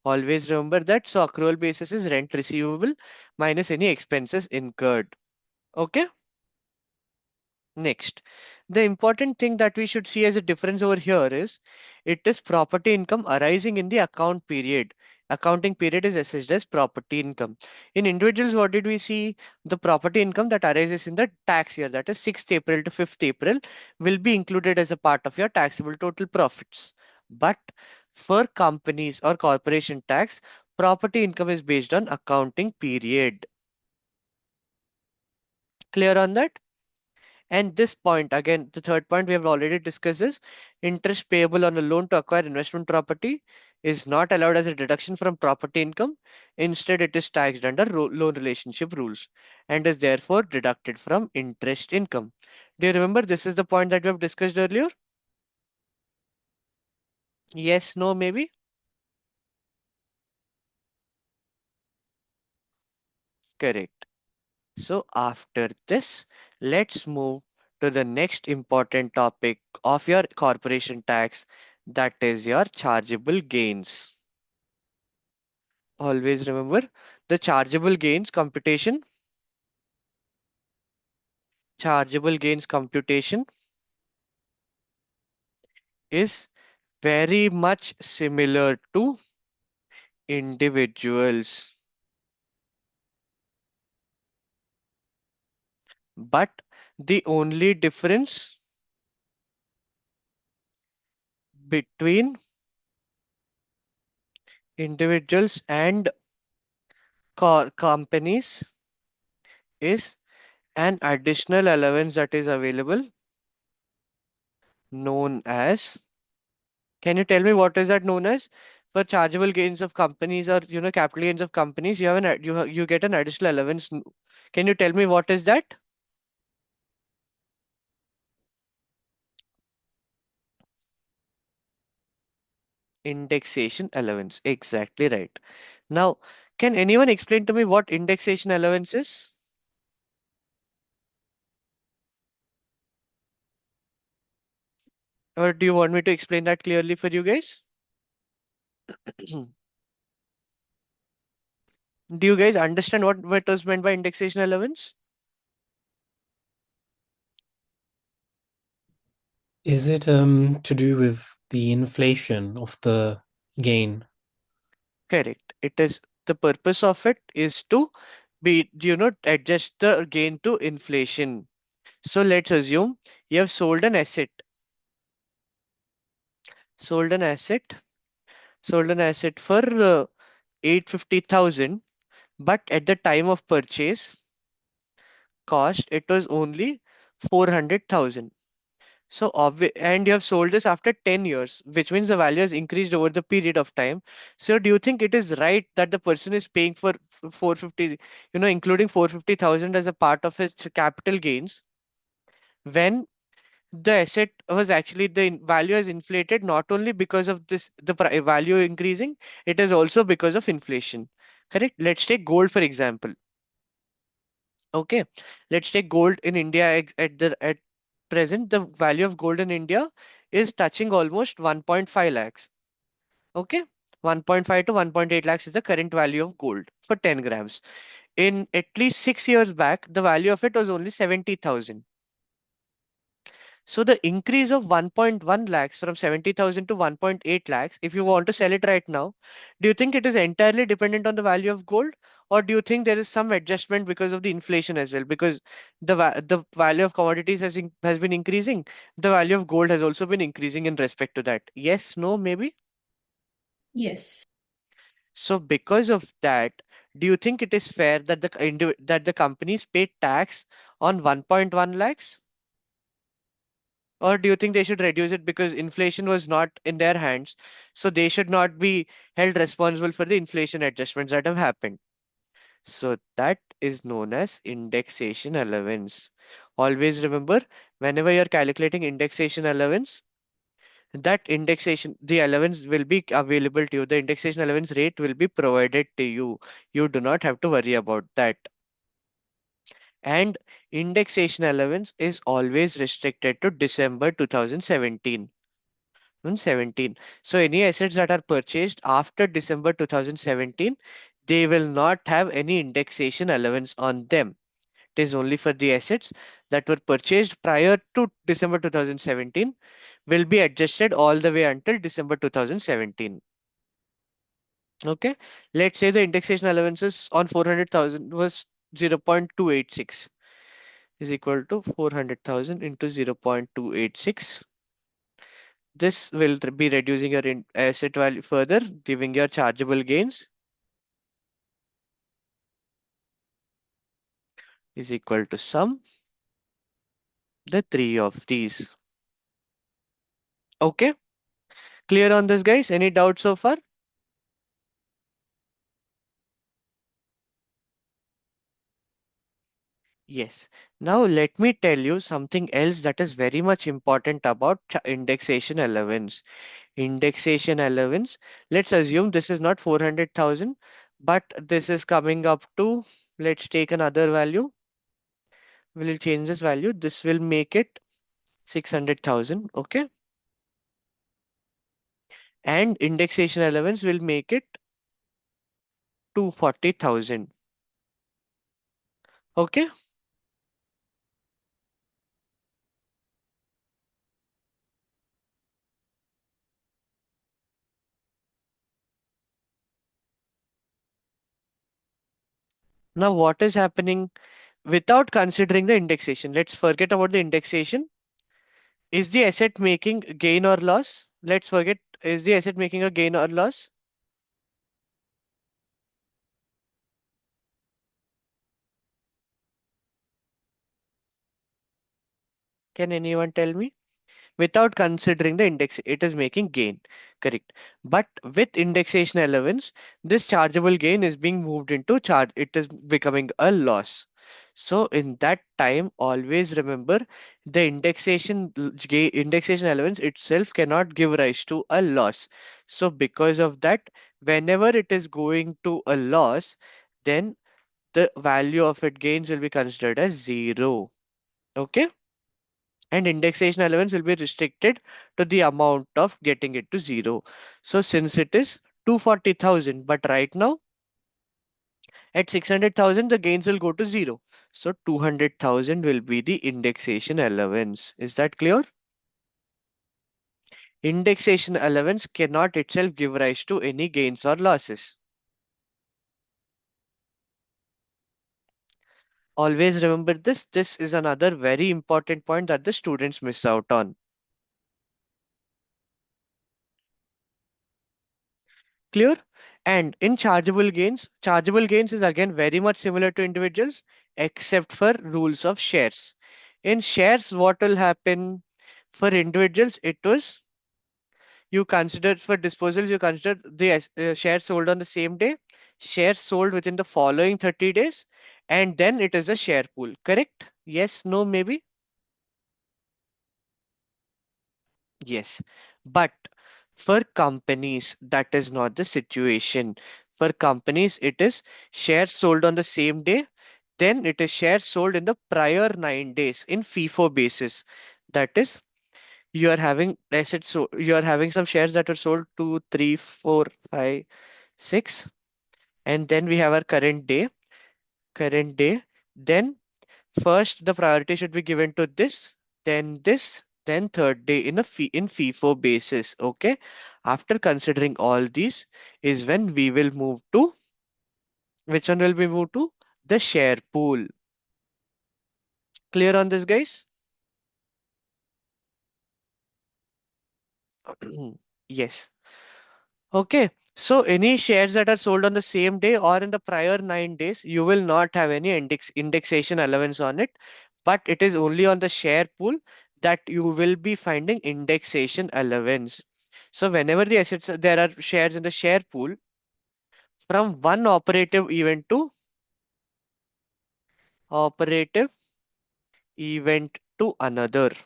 Always remember that. So accrual basis is rent receivable minus any expenses incurred. Okay. Next, the important thing that we should see as a difference over here is it is property income arising in the account period. Accounting period is assessed as property income. In individuals, what did we see? The property income that arises in the tax year, that is 6th April to 5th April, will be included as a part of your taxable total profits. But for companies or corporation tax, property income is based on accounting period. Clear on that? And this point, again, the third point we have already discussed is interest payable on a loan to acquire investment property is not allowed as a deduction from property income. Instead, it is taxed under loan relationship rules and is therefore deducted from interest income. Do you remember this is the point that we have discussed earlier? Yes, no, maybe? Correct. So after this, let's move to the next important topic of your corporation tax, that is your chargeable gains. Always remember the chargeable gains computation. Chargeable gains computation is very much similar to individuals, but the only difference between individuals and companies is an additional allowance that is available known as. Can you tell me what is that known as? For chargeable gains of companies or capital gains of companies, you have you get an additional allowance. Can you tell me what is that? Indexation allowance. Exactly right. Now, can anyone explain to me what indexation allowance is? Or do you want me to explain that clearly for you guys? Do you guys understand what was meant by indexation allowance? Is it to do with the inflation of the gain? Correct. It is the purpose of it is to adjust the gain to inflation. So let's assume you have sold an asset, sold an asset for 850,000, but at the time of purchase cost, it was only 400,000. And you have sold this after 10 years, which means the value has increased over the period of time. So do you think it is right that the person is paying for 450, including 450,000 as a part of his capital gains when the asset was actually value has inflated not only because of value increasing, it is also because of inflation. Correct? Let's take gold for example. Okay, let's take gold in India at present. The value of gold in India is touching almost 1.5 lakhs. Okay, 1.5 to 1.8 lakhs is the current value of gold for 10 grams. In at least 6 years back, the value of it was only 70,000. So the increase of 1.1 lakhs from 70,000 to 1.8 lakhs, if you want to sell it right now, do you think it is entirely dependent on the value of gold? Or do you think there is some adjustment because of the inflation as well? Because the value of commodities has been increasing, the value of gold has also been increasing in respect to that. Yes, no, maybe? Yes. So because of that, do you think it is fair that that the companies pay tax on 1.1 lakhs? Or do you think they should reduce it because inflation was not in their hands? So they should not be held responsible for the inflation adjustments that have happened. So that is known as indexation allowance. Always remember, whenever you're calculating indexation allowance, the allowance will be available to you. The indexation allowance rate will be provided to you. You do not have to worry about that. And indexation allowance is always restricted to December 2017. 2017. So any assets that are purchased after December 2017, they will not have any indexation allowance on them. It is only for the assets that were purchased prior to December 2017 will be adjusted all the way until December 2017. Okay. Let's say the indexation allowances on 400,000 was 0.286 is equal to 400,000 into 0.286. This will be reducing your asset value further, giving your chargeable gains is equal to sum the three of these. Okay, clear on this, guys? Any doubts so far? Yes. Now let me tell you something else that is very much important about indexation allowance. Indexation allowance. Let's assume this is not 400,000, but this is coming up to, let's take another value. We'll change this value. This will make it 600,000. Okay. And indexation allowance will make it 240,000. Okay. Now what is happening without considering the indexation? Let's forget about the indexation. Is the asset making gain or loss? Let's forget. Is the asset making a gain or loss? Can anyone tell me? Without considering the index, it is making gain. Correct. But with indexation allowance, this chargeable gain is being moved into charge. It is becoming a loss. So in that time, always remember the indexation allowance itself cannot give rise to a loss. So because of that, whenever it is going to a loss, then the value of it gains will be considered as zero. Okay. and indexation allowance will be restricted to the amount of getting it to zero. So since it is 240,000, but right now at 600,000, the gains will go to zero. So 200,000 will be the indexation allowance. Is that clear? Indexation allowance cannot itself give rise to any gains or losses. Always remember this. This is another very important point that the students miss out on. Clear? And in chargeable gains is again very much similar to individuals except for rules of shares. In shares, what will happen for individuals? It was you consider for disposals, you consider the shares sold on the same day, shares sold within the following 30 days, and then it is a share pool. Correct? Yes, no, maybe? Yes, but for companies, that is not the situation. For companies, it is shares sold on the same day, then it is shares sold in the prior 9 days in FIFO basis. That is, you are having assets, so you are having some shares that are sold 2, 3, 4, 5, 6, and then we have our current day. Then first, the priority should be given to this, then third day in in FIFO basis. Okay. After considering all these is when we will move to which one will we move to? The share pool. Clear on this, guys? Yes. Okay. So any shares that are sold on the same day or in the prior 9 days, you will not have any indexation allowance on it, but it is only on the share pool that you will be finding indexation allowance. So whenever the assets there are shares in the share pool, from one operative event to another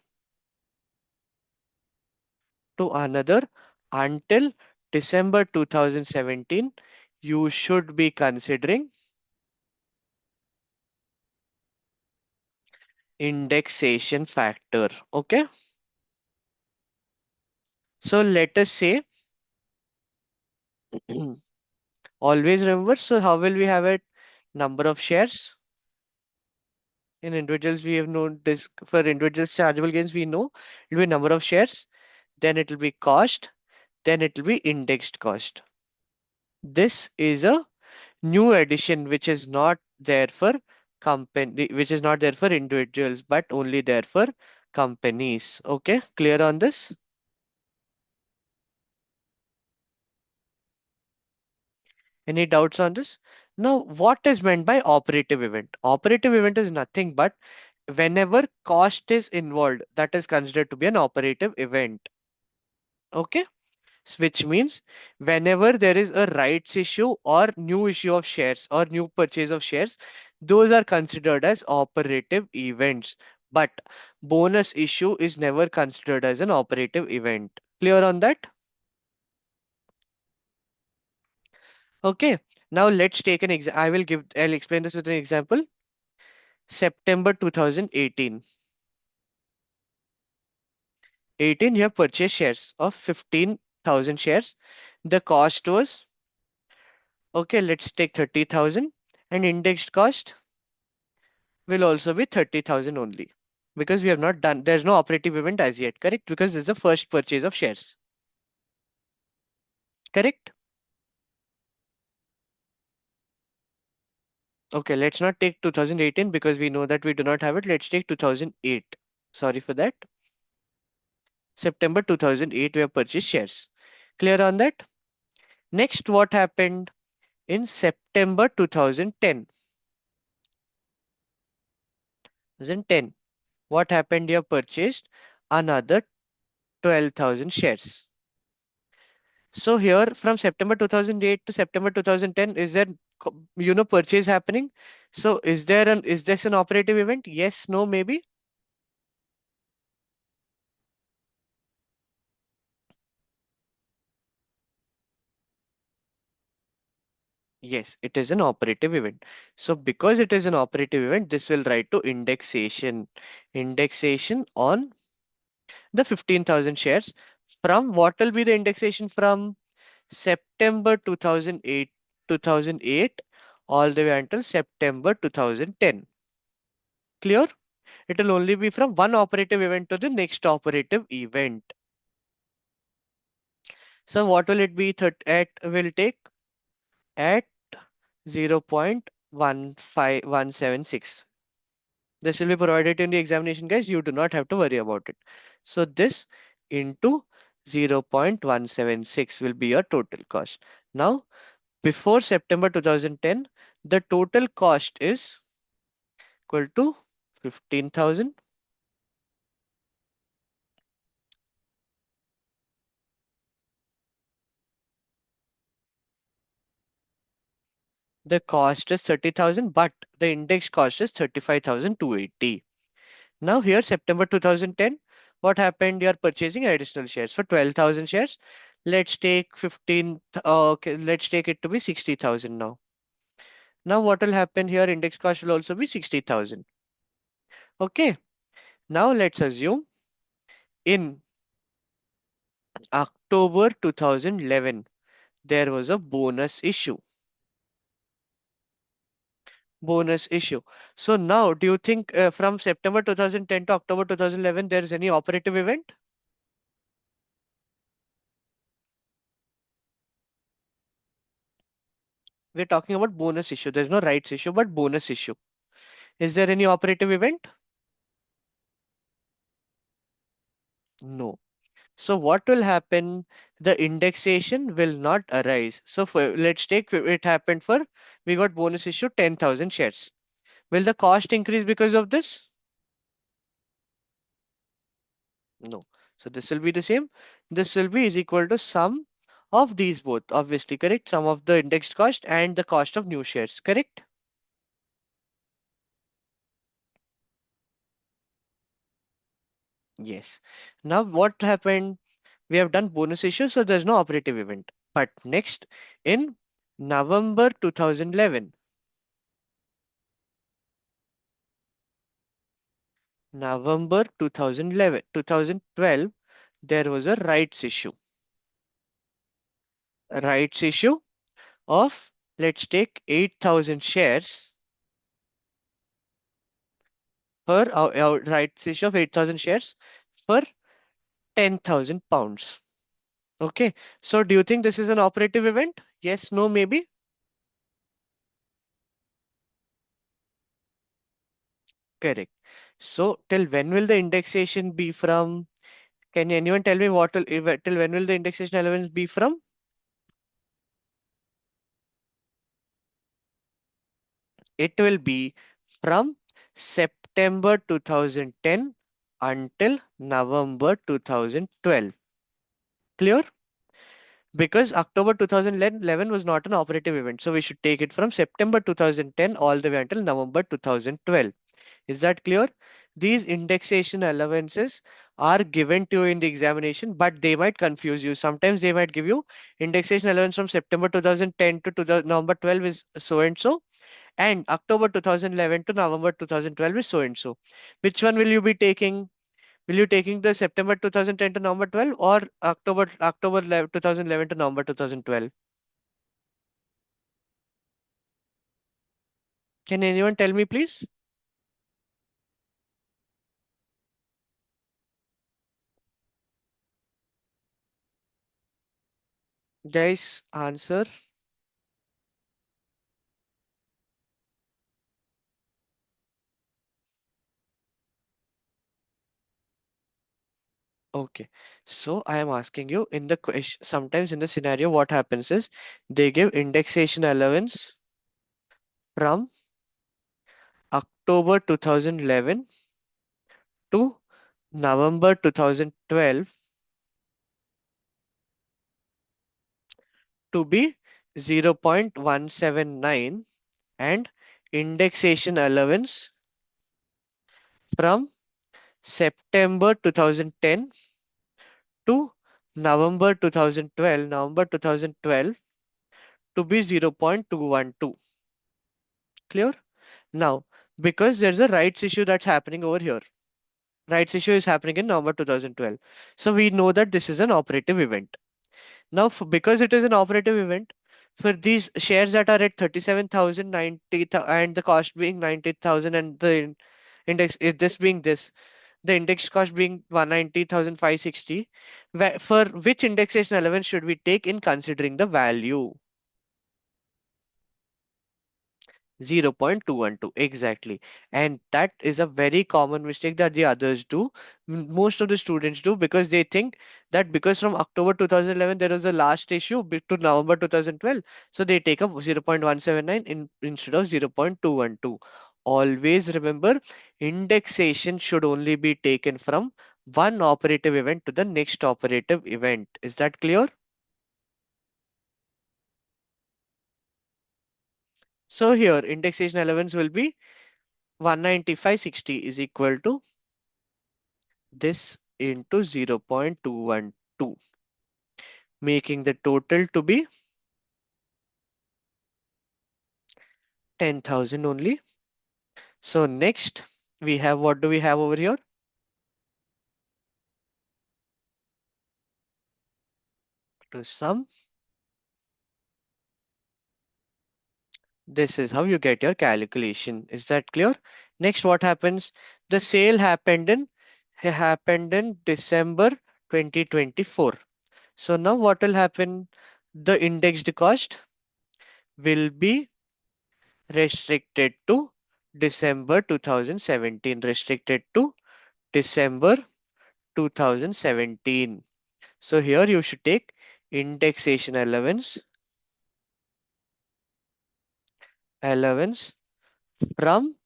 until December 2017, you should be considering indexation factor. Okay. So let us say, always remember, so how will we have it? Number of shares. In individuals, we have known this for individuals chargeable gains, we know it will be number of shares, then it will be cost, then it will be indexed cost. This is a new addition which is not there for company, which is not there for individuals, but only there for companies. Okay, clear on this? Any doubts on this? Now, what is meant by operative event? Operative event is nothing but whenever cost is involved, that is considered to be an operative event. Okay, which means whenever there is a rights issue or new issue of shares or new purchase of shares, those are considered as operative events. But bonus issue is never considered as an operative event. Clear on that? Okay. Now let's take an example. I'll explain this with an example. September 2018. 18, you have purchased shares of 15,000 shares. The cost was, okay, let's take 30,000, and indexed cost will also be 30,000 only because we have not done, there's no operative event as yet, correct? Because this is the first purchase of shares, correct? Okay, let's not take 2018 because we know that we do not have it. Let's take 2008. Sorry for that. September 2008, we have purchased shares. Clear on that? Next, what happened in September 2010? 2010. What happened? You have purchased another 12,000 shares. So here from September 2008 to September 2010, is there purchase happening? So is this an operative event? Yes, no, maybe. Yes, it is an operative event. So because it is an operative event, this will write to indexation. Indexation on the 15,000 shares. From what will be the indexation from September 2008 all the way until September 2010. Clear? It will only be from one operative event to the next operative event. So what will it be at will take at 0.15176. This will be provided in the examination, guys. You do not have to worry about it. So this into 0.176 will be your total cost. Now, before September 2010, the total cost is equal to 15,000. The cost is 30,000, but the index cost is 35,280. Now here September 2010, what happened? You are purchasing additional shares for 12,000 shares. Let's take 15, okay, let's take it to be 60,000 now. Now what will happen here? Index cost will also be 60,000. Okay. Now let's assume in October 2011, there was a bonus issue. Bonus issue. So now do you think from September 2010 to October 2011, there is any operative event? We're talking about bonus issue. There's no rights issue, but bonus issue. Is there any operative event? No. So what will happen? The indexation will not arise. So let's take it happened for we got bonus issue 10,000 shares. Will the cost increase because of this? No. So this will be the same. This will be is equal to sum of these both. Obviously, correct? Sum of the indexed cost and the cost of new shares. Correct? Yes. Now what happened? We have done bonus issue, so there's no operative event. But next, in November 2011, November 2011, 2012, there was a rights issue. A rights issue of, let's take 8,000 shares for our rights issue of 8,000 shares for 10,000 pounds. Okay. So do you think this is an operative event? Yes, no, maybe? Correct. So till when will the indexation be from? Can anyone tell me what will till when will the indexation allowance be from? It will be from September 2010 until November 2012. Clear? Because October 2011 was not an operative event. So we should take it from September 2010 all the way until November 2012. Is that clear? These indexation allowances are given to you in the examination, but they might confuse you. Sometimes they might give you indexation allowance from September 2010 to November 12 is so and so, and October 2011 to November 2012 is so and so. Which one will you be taking? Will you taking the September 2010 to November 12 or October 2011 to November 2012? Can anyone tell me, please? Guys, answer. Okay, so I am asking you in the question, sometimes in the scenario, what happens is they give indexation allowance from October 2011 to November 2012 to be 0.179 and indexation allowance from September 2010 to November 2012 to be 0.212. Clear? Now, because there's a rights issue that's happening over here. Rights issue is happening in November 2012. So we know that this is an operative event. Now, because it is an operative event, for these shares that are at 37,090 and the cost being 90,000 and the index is this being this, the index cost being 190,560, for which indexation element should we take in considering the value? 0.212 exactly. And that is a very common mistake that the others do. Most of the students do because they think that because from October 2011 there was a last issue to November 2012, so they take up 0.179 instead of 0.212. Always remember, indexation should only be taken from one operative event to the next operative event. Is that clear? So here indexation elements will be 195.60 is equal to this into 0.212, making the total to be 10,000 only. So next we have, what do we have over here? To sum. This is how you get your calculation. Is that clear? Next, what happens? The sale happened in December 2024. So now what will happen? The indexed cost will be restricted to December 2017. Restricted to December 2017. So here you should take indexation allowance from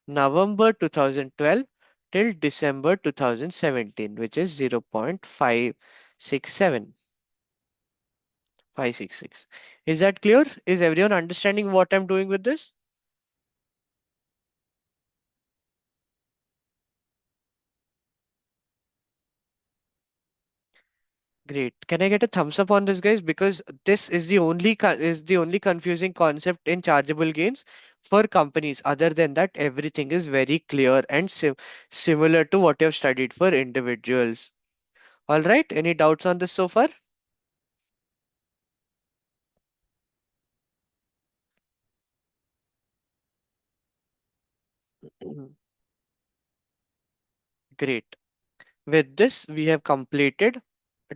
November 2012 till December 2017, which is 0.567. 566. Is that clear? Is everyone understanding what I'm doing with this? Great. Can I get a thumbs up on this, guys? Because this is the only confusing concept in chargeable gains for companies. Other than that, everything is very clear and similar to what you have studied for individuals. All right. Any doubts on this so far? Great. With this, we have completed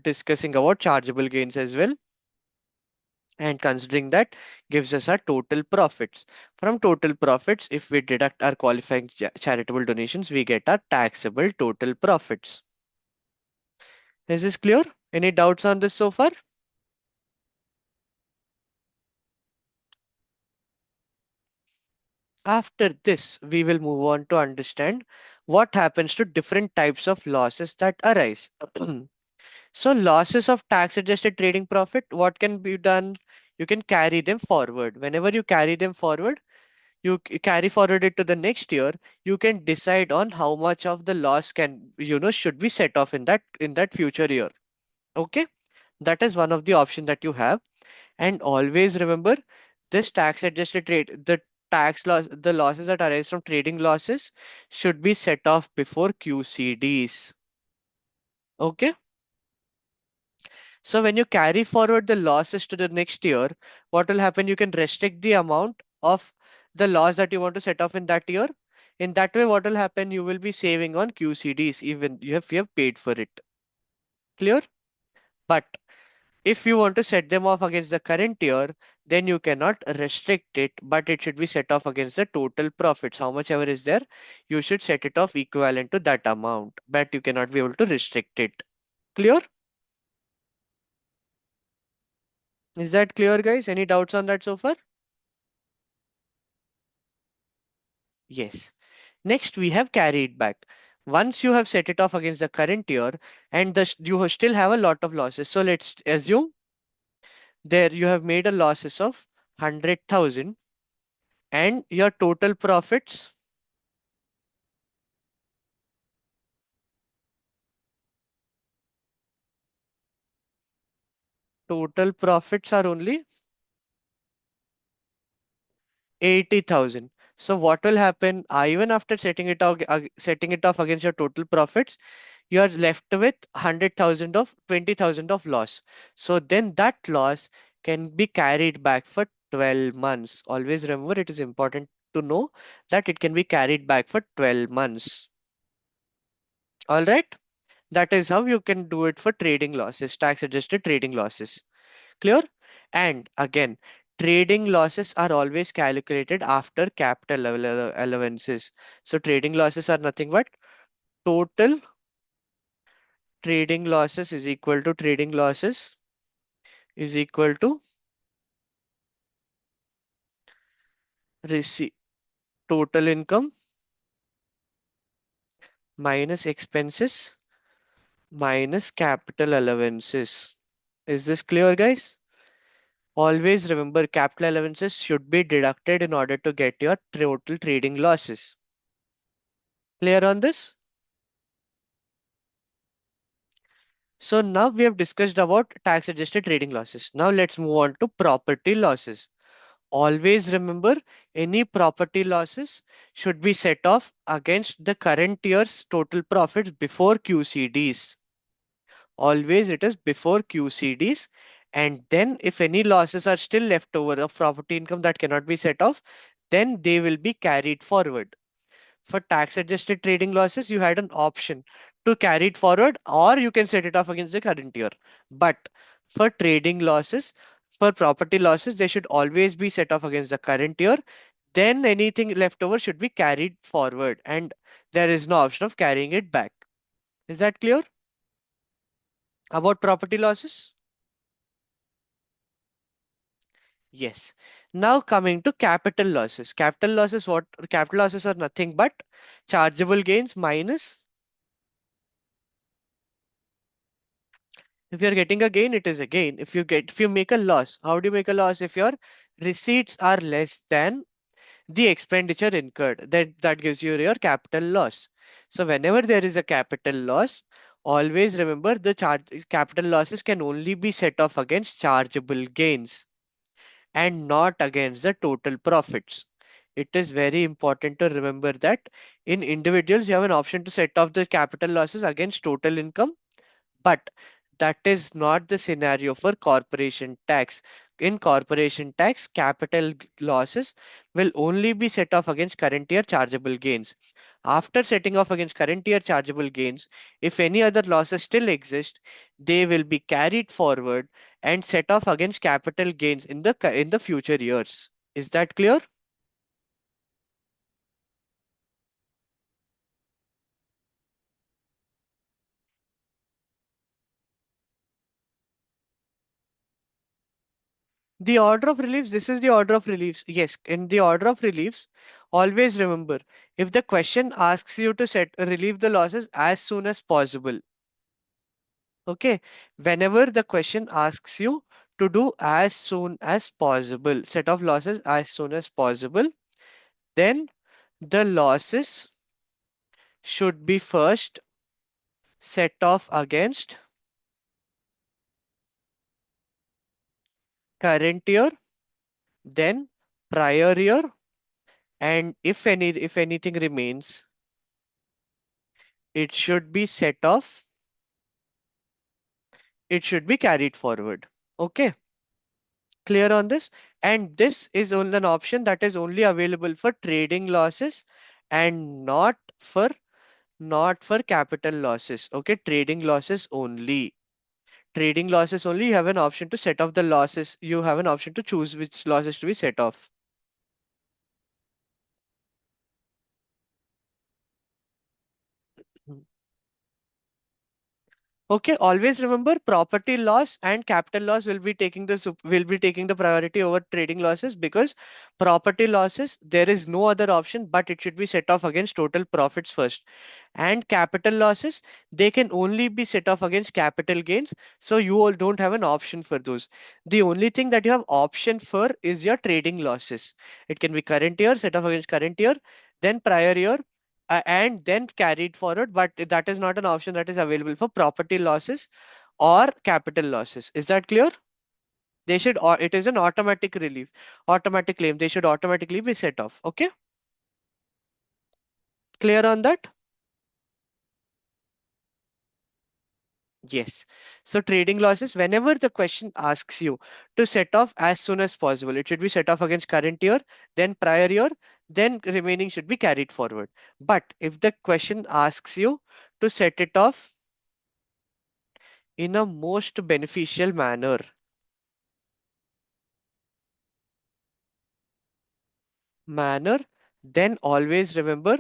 discussing about chargeable gains as well. And considering that gives us our total profits. From total profits, if we deduct our qualifying charitable donations, we get our taxable total profits. Is this clear? Any doubts on this so far? After this, we will move on to understand what happens to different types of losses that arise. So losses of tax adjusted trading profit, what can be done? You can carry them forward. Whenever you carry them forward, you carry forward it to the next year, you can decide on how much of the loss can, should be set off in that future year. Okay, that is one of the option that you have. And always remember, this tax adjusted trade, the tax loss, the losses that arise from trading losses should be set off before QCDs. Okay, so when you carry forward the losses to the next year, what will happen? You can restrict the amount of the loss that you want to set off in that year. In that way, what will happen? You will be saving on QCDs, even you have paid for it. Clear? But if you want to set them off against the current year, then you cannot restrict it, but it should be set off against the total profits. How much ever is there, you should set it off equivalent to that amount, but you cannot be able to restrict it. Clear? Is that clear, guys? Any doubts on that so far? Yes. Next, we have carried back. Once you have set it off against the current year and you still have a lot of losses. So let's assume there you have made a losses of 100,000 and your total profits are only 80,000. So what will happen? Even after setting it off against your total profits, you are left with 100,000 of 20,000 of loss. So then that loss can be carried back for 12 months. Always remember, it is important to know that it can be carried back for 12 months. All right. That is how you can do it for trading losses, tax adjusted trading losses. Clear? And again, trading losses are always calculated after capital level allowances. So trading losses are nothing but total trading losses is equal to trading losses is equal to receipt total income minus expenses minus capital allowances. Is this clear, guys? Always remember, capital allowances should be deducted in order to get your total trading losses. Clear on this? So now we have discussed about tax adjusted trading losses. Now let's move on to property losses. Always remember, any property losses should be set off against the current year's total profits before QCDs. Always it is before QCDs. And then if any losses are still left over of property income that cannot be set off, then they will be carried forward. For tax adjusted trading losses, you had an option to carry it forward or you can set it off against the current year. But for trading losses, for property losses, they should always be set off against the current year. Then anything left over should be carried forward and there is no option of carrying it back. Is that clear about property losses? Yes. Now coming to capital losses. Capital losses are nothing but chargeable gains minus. If you're getting a gain, it is a gain. If you make a loss, how do you make a loss? If your receipts are less than the expenditure incurred, that gives you your capital loss. So whenever there is a capital loss, always remember the capital losses can only be set off against chargeable gains and not against the total profits. It is very important to remember that in individuals, you have an option to set off the capital losses against total income, but that is not the scenario for corporation tax. In corporation tax, losses will only be set off against current year chargeable gains. After setting off against current year chargeable gains, if any other losses still exist, they will be carried forward and set off against capital gains in the future years. Is that clear? The order of reliefs, this is the order of reliefs. Yes, in the order of reliefs, always remember, if the question asks you to relieve the losses as soon as possible, okay, whenever the question asks you to do as soon as possible, set off losses as soon as possible, then the losses should be first set off against current year, then prior year, and if anything remains, it should be set off it should be carried forward. Okay, clear on this? And this is only an option that is only available for trading losses and not for capital losses. Okay, trading losses only. Trading losses only, you have an option to set off the losses. You have an option to choose which losses to be set off. Okay, always remember property loss and capital loss will be taking the priority over trading losses because property losses there is no other option but it should be set off against total profits first. And capital losses they can only be set off against capital gains, so you all don't have an option for those. The only thing that you have option for is your trading losses. It can be current year set off against current year, then prior year, and then carried forward, but that is not an option that is available for property losses or capital losses. Is that clear? They should, or it is an automatic relief, automatic claim. They should automatically be set off. Okay, clear on that? Yes. So trading losses, whenever the question asks you to set off as soon as possible, it should be set off against current year, then prior year, then remaining should be carried forward. But if the question asks you to set it off in a most beneficial manner, then always remember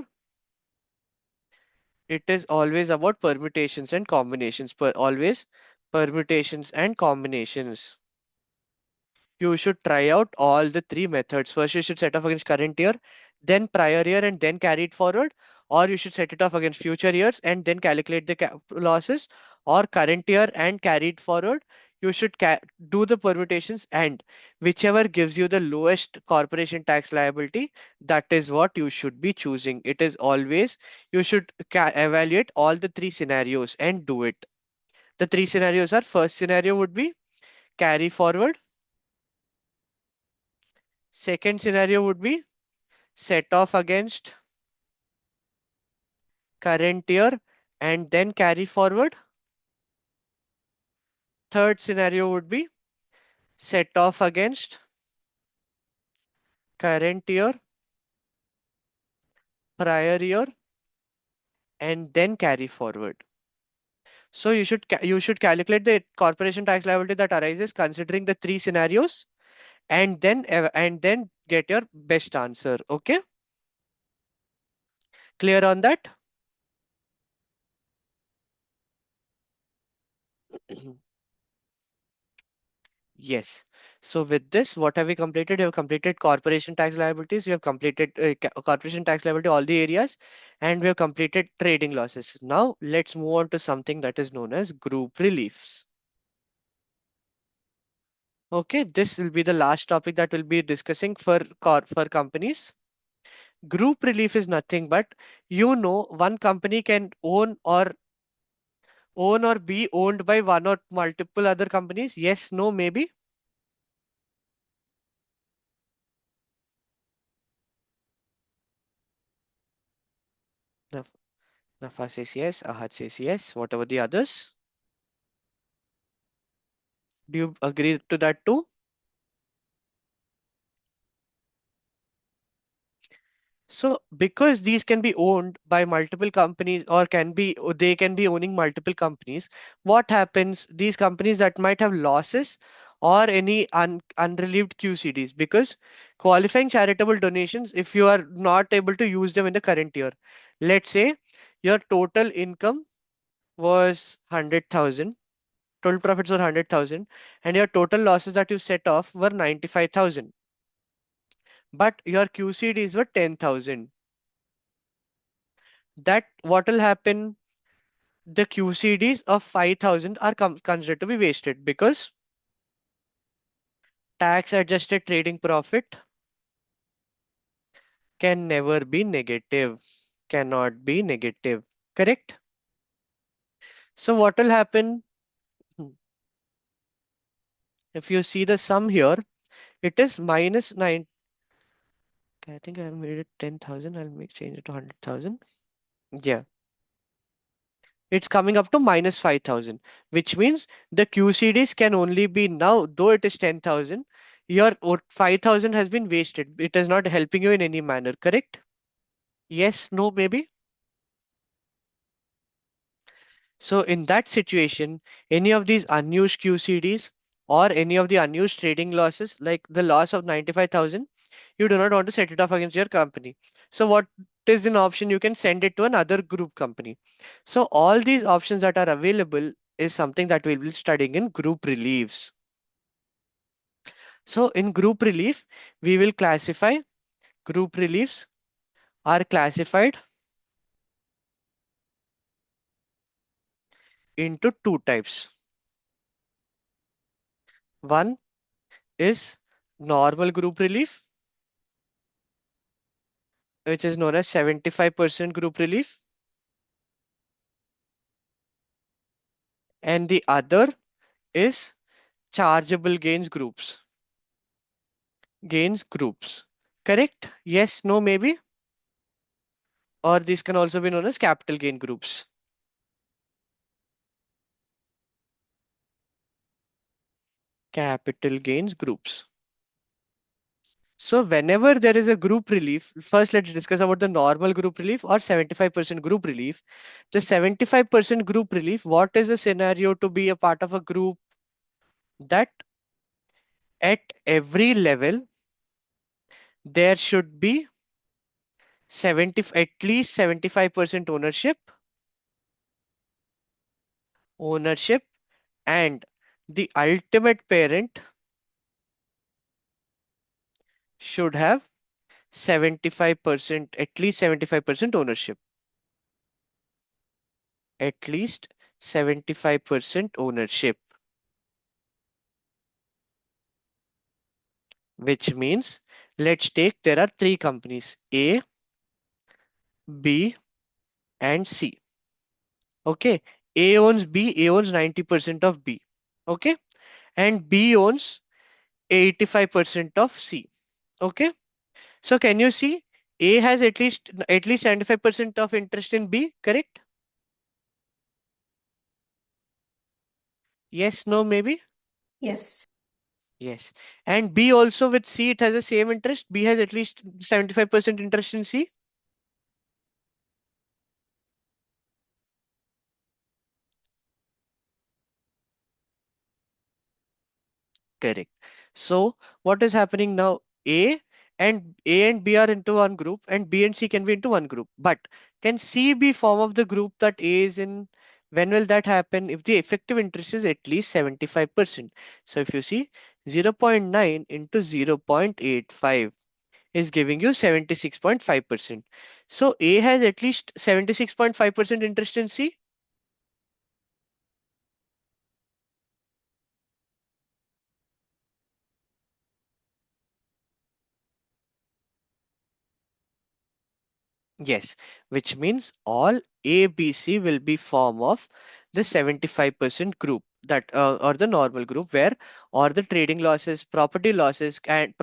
it is always about permutations and combinations. Always permutations and combinations. You should try out all the three methods. First, you should set off against current year, then prior year, and then carry it forward. Or you should set it off against future years and then calculate the losses, or current year and carry it forward. You should do the permutations, and whichever gives you the lowest corporation tax liability, that is what you should be choosing. It is always, you should evaluate all the three scenarios and do it. The three scenarios are: first scenario would be carry forward, second scenario would be set off against current year and then carry forward. Third scenario would be set off against current year, prior year, and then carry forward. So you should calculate the corporation tax liability that arises considering the three scenarios, and then get your best answer. Okay, clear on that? Yes. So with this, what have we completed? We have completed corporation tax liabilities. We have completed corporation tax liability, all the areas, and we have completed trading losses. Now let's move on to something that is known as group reliefs. Okay, this will be the last topic that we'll be discussing for companies. Group relief is nothing but, one company can own or be owned by one or multiple other companies. Yes, no, maybe. Naf- Nafa says yes, Ahad says yes. What about the others? Do you agree to that too? So because these can be owned by multiple companies, or they can be owning multiple companies, what happens? These companies that might have losses or any unrelieved QCDs, because qualifying charitable donations, if you are not able to use them in the current year, let's say your total income was 100,000, total profits were 100,000, and your total losses that you set off were 95,000, but your QCDs were 10,000. That what will happen? The QCDs of 5,000 are considered to be wasted, because tax adjusted trading profit can never be negative, cannot be negative. Correct? So what will happen? Hmm, if you see the sum here, it is minus 9. Okay, I think I have made it 10,000. I'll make change it to 100,000. Yeah, it's coming up to minus 5,000, which means the QCDs can only be, now, though it is 10,000, your 5,000 has been wasted. It is not helping you in any manner, correct? Yes, no, maybe. So in that situation, any of these unused QCDs or any of the unused trading losses, like the loss of 95,000, you do not want to set it off against your company. So what is an option? You can send it to another group company. So all these options that are available is something that we'll be studying in group reliefs. So in group relief, we will classify group reliefs are classified into two types. One is normal group relief, which is known as 75% group relief, and the other is chargeable gains groups. Gains groups. Correct? Yes, no, maybe? Or these can also be known as capital gain groups. Capital gains groups. So whenever there is a group relief, first let's discuss about the normal group relief or 75% group relief. The 75% group relief, what is a scenario to be a part of a group that at every level there should be 70, at least 75% ownership, and the ultimate parent should have 75%, at least 75% ownership. At least 75% ownership, which means let's take there are three companies A, B, and C. Okay, A owns 90% of B. Okay, and B owns 85% of C. Okay, so can you see A has at least 75% of interest in B, correct? Yes, no, maybe? Yes. Yes. And B also with C, it has the same interest. B has at least 75% interest in C. Correct. So what is happening now? A and B are into one group, and B and C can be into one group. But can C be form of the group that A is in? When will that happen? If the effective interest is at least 75%. So if you see 0.9 into 0.85 is giving you 76.5%. So A has at least 76.5% interest in C. Yes, which means all A, B, C will be form of the 75% group that or the normal group where or the trading losses, property losses and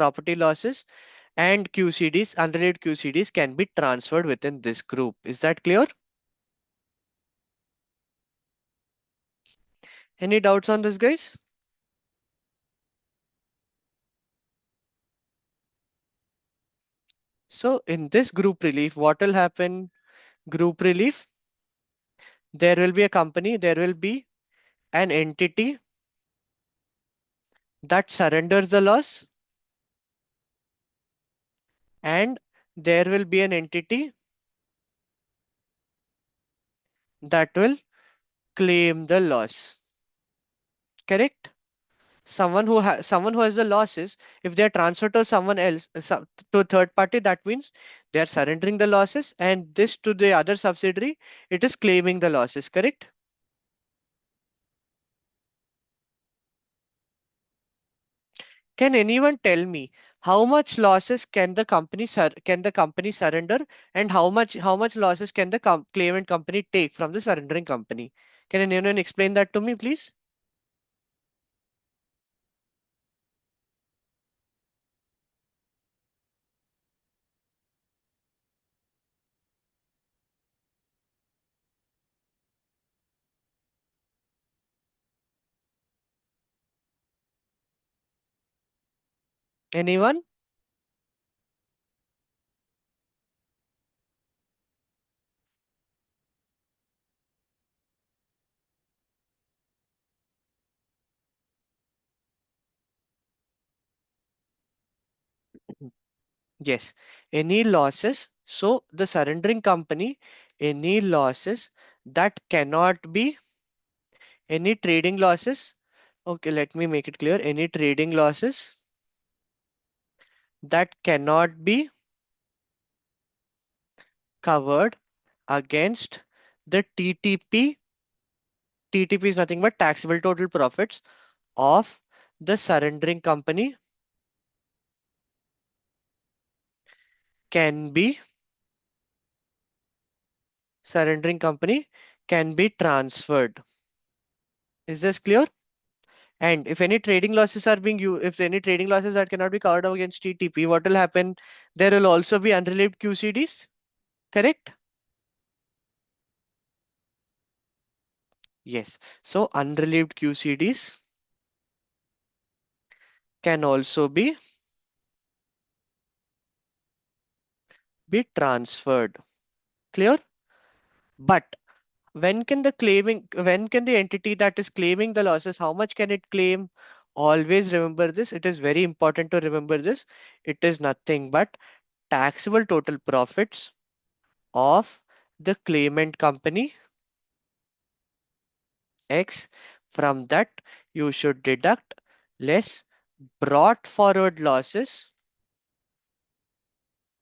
QCDs, unrelated QCDs can be transferred within this group. Is that clear? Any doubts on this, guys? So in this group relief, what will happen? Group relief, there will be a company, there will be an entity that surrenders the loss, and there will be an entity that will claim the loss. Correct? Someone who has the losses, if they are transferred to someone else, to a third party, that means they are surrendering the losses, and this to the other subsidiary, it is claiming the losses. Correct? Can anyone tell me how much losses can the company surrender, and how much losses can the claimant company take from the surrendering company? Can anyone explain that to me, please? Anyone? Yes, any losses. So the surrendering company, any losses that cannot be any trading losses. Okay, let me make it clear. Any trading losses that cannot be covered against the TTP. TTP is nothing but taxable total profits of the can be surrendering company can be transferred. Is this clear? And if any trading losses are being you, if any trading losses that cannot be covered up against TTP, what will happen? There will also be unrelieved QCDs, correct? Yes. So unrelieved QCDs can also be transferred. Clear? But when can the entity that is claiming the losses, how much can it claim? Always remember this. It is very important to remember this. It is nothing but taxable total profits of the claimant company X. From that, you should deduct less brought forward losses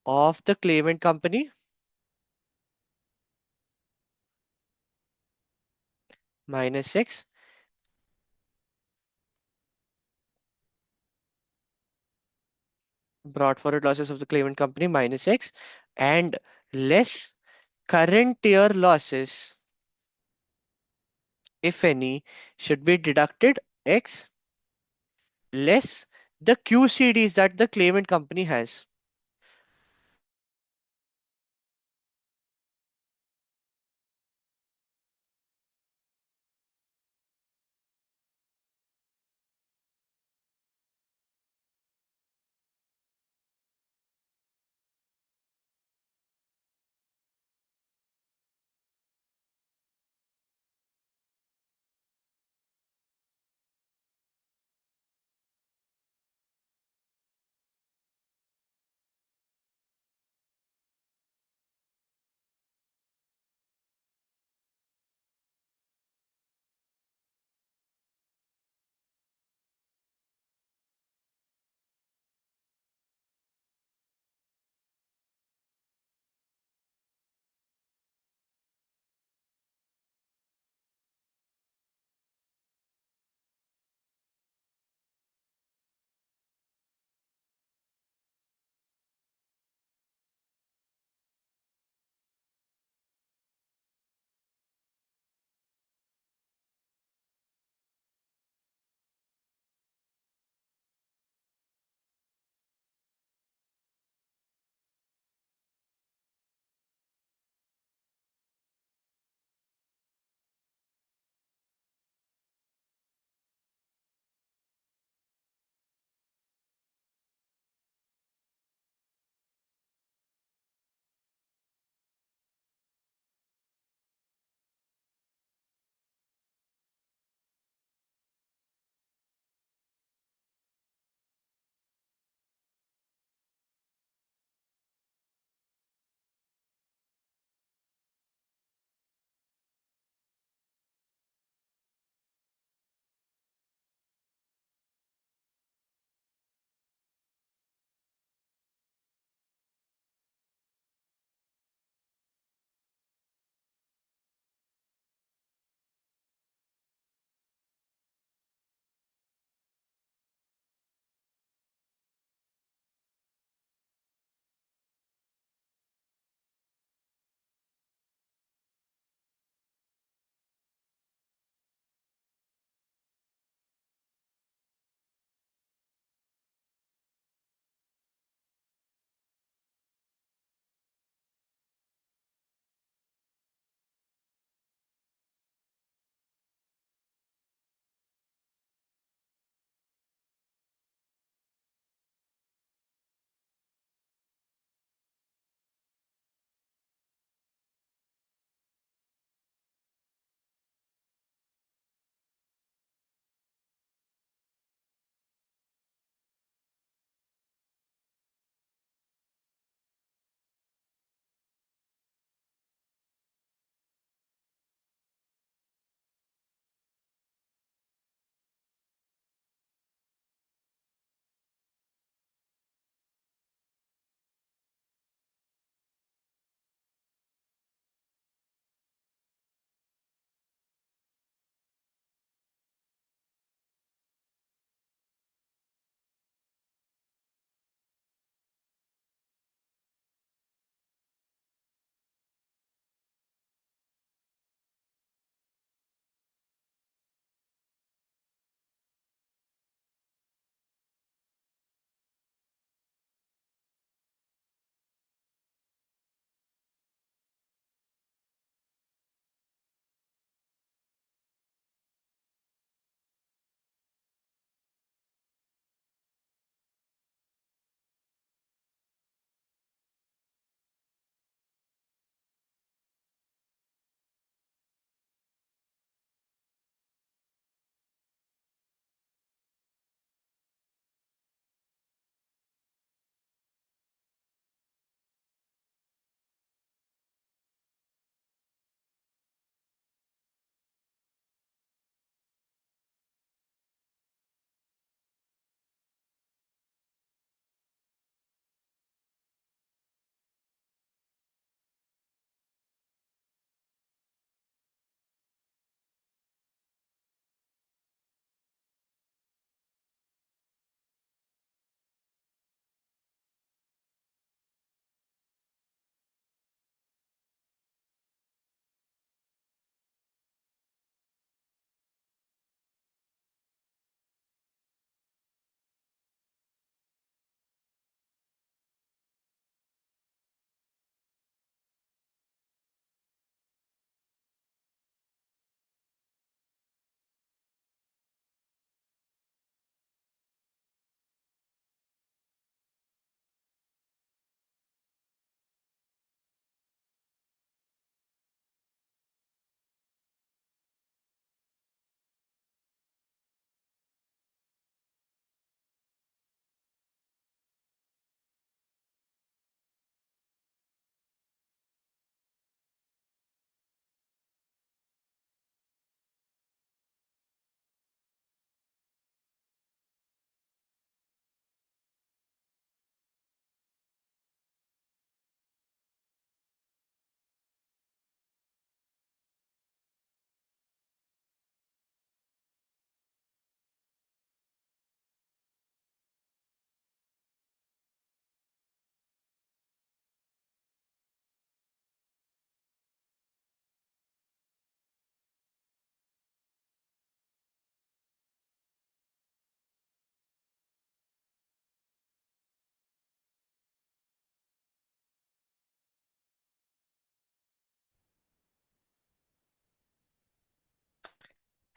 of the claimant company minus X, brought forward losses of the claimant company minus X, and less current year losses, if any, should be deducted X less the QCDs that the claimant company has.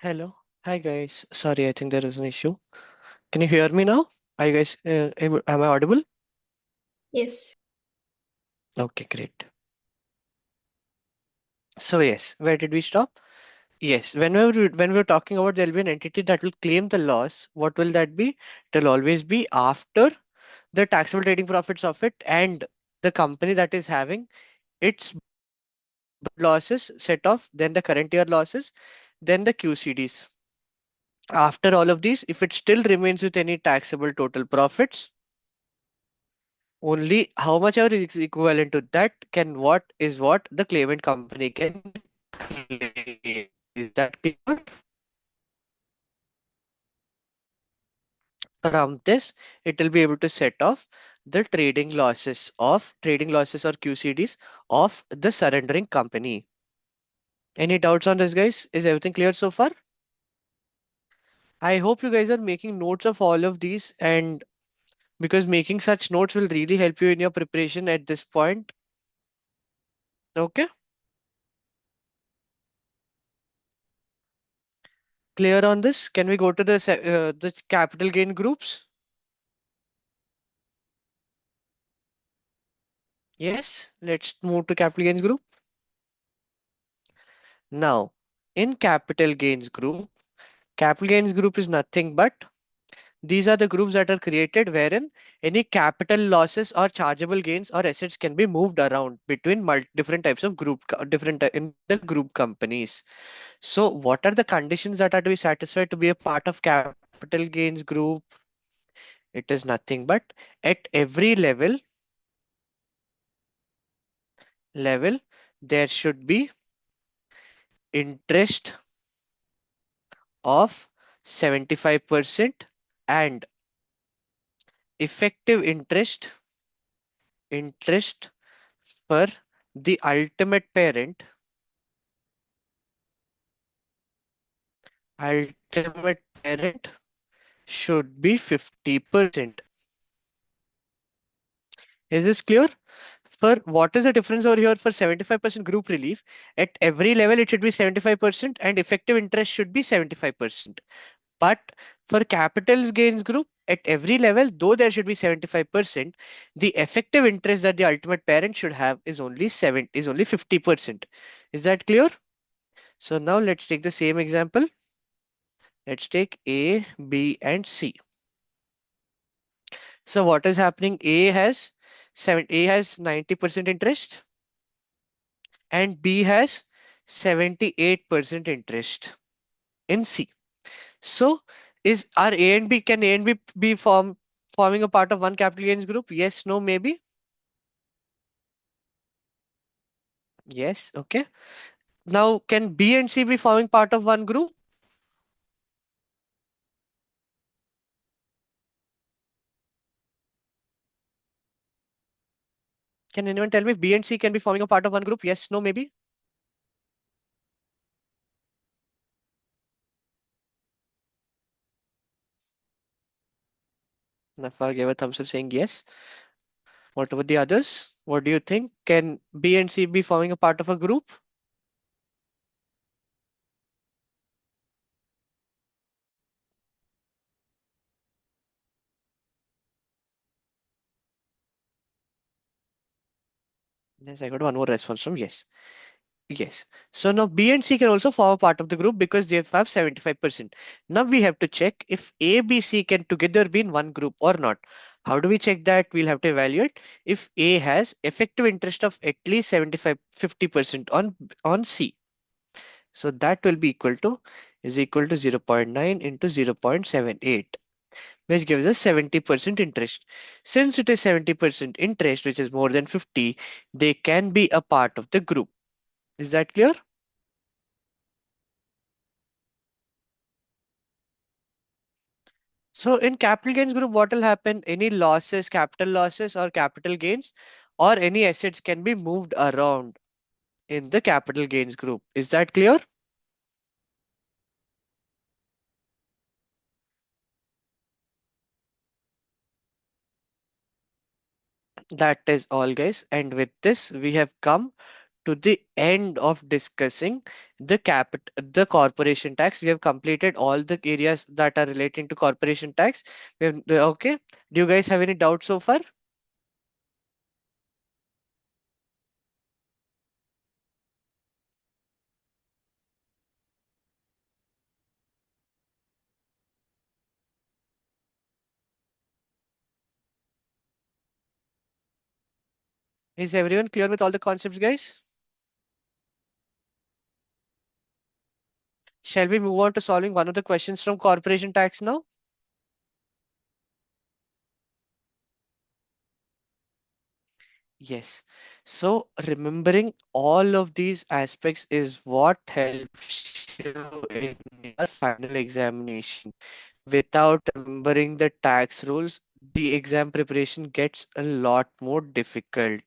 Hello. Hi guys. Sorry, I think there is an issue. Can you hear me now? Are you guys am I audible? Yes. Okay, great. So yes, where did we stop? Yes, when we were talking about there'll be an entity that will claim the loss, what will that be? It'll always be after the taxable trading profits of it and the company that is having its losses set off, then the current year losses, then the QCDs. After all of these, if it still remains with any taxable total profits, only how much ever is equivalent to that can what the claimant company can claim. Is that clear? From this, it will be able to set off the trading losses or QCDs of the surrendering company. Any doubts on this, guys? Is everything clear so far? I hope you guys are making notes of all of these, and because making such notes will really help you in your preparation at this point. Okay, clear on this? Can we go to the capital gain groups? Yes, let's move to capital gains group. Now, in capital gains group is nothing but these are the groups that are created wherein any capital losses or chargeable gains or assets can be moved around between different types of in the group companies. So, what are the conditions that are to be satisfied to be a part of capital gains group? It is nothing but at every level there should be interest of 75% and effective interest for the ultimate parent should be 50%. Is this clear? For what is the difference over here for 75% group relief? At every level, it should be 75% and effective interest should be 75%. But for capital gains group, at every level, though there should be 75%, the effective interest that the ultimate parent should have is only 50%. Is that clear? So now let's take the same example. Let's take A, B, and C. So what is happening? A has 90% interest and B has 78% interest in C. So is are A and B can A and B be forming a part of one capital gains group? Yes, no, maybe. Yes, okay. Now can B and C be forming part of one group? Can anyone tell me if B and C can be forming a part of one group? Yes, no, maybe. Nafa gave a thumbs up saying yes. What about the others? What do you think? Can B and C be forming a part of a group? Yes, I got one more response from yes. Yes. So now B and C can also form a part of the group because they have 75%. Now we have to check if A, B, C can together be in one group or not. How do we check that? We'll have to evaluate if A has effective interest of at least 50% on C. So that will be equal to 0.9 into 0.78, which gives us 70% interest. Since it is 70% interest, which is more than 50, they can be a part of the group. Is that clear? So in capital gains group, what will happen? Any losses, capital losses or capital gains or any assets can be moved around in the capital gains group. Is that clear? That is all, guys. And with this, we have come to the end of discussing the corporation tax. We have completed all the areas that are relating to corporation tax. Okay. Do you guys have any doubts so far? Is everyone clear with all the concepts, guys? Shall we move on to solving one of the questions from corporation tax now? Yes. So remembering all of these aspects is what helps you in your final examination. Without remembering the tax rules, the exam preparation gets a lot more difficult.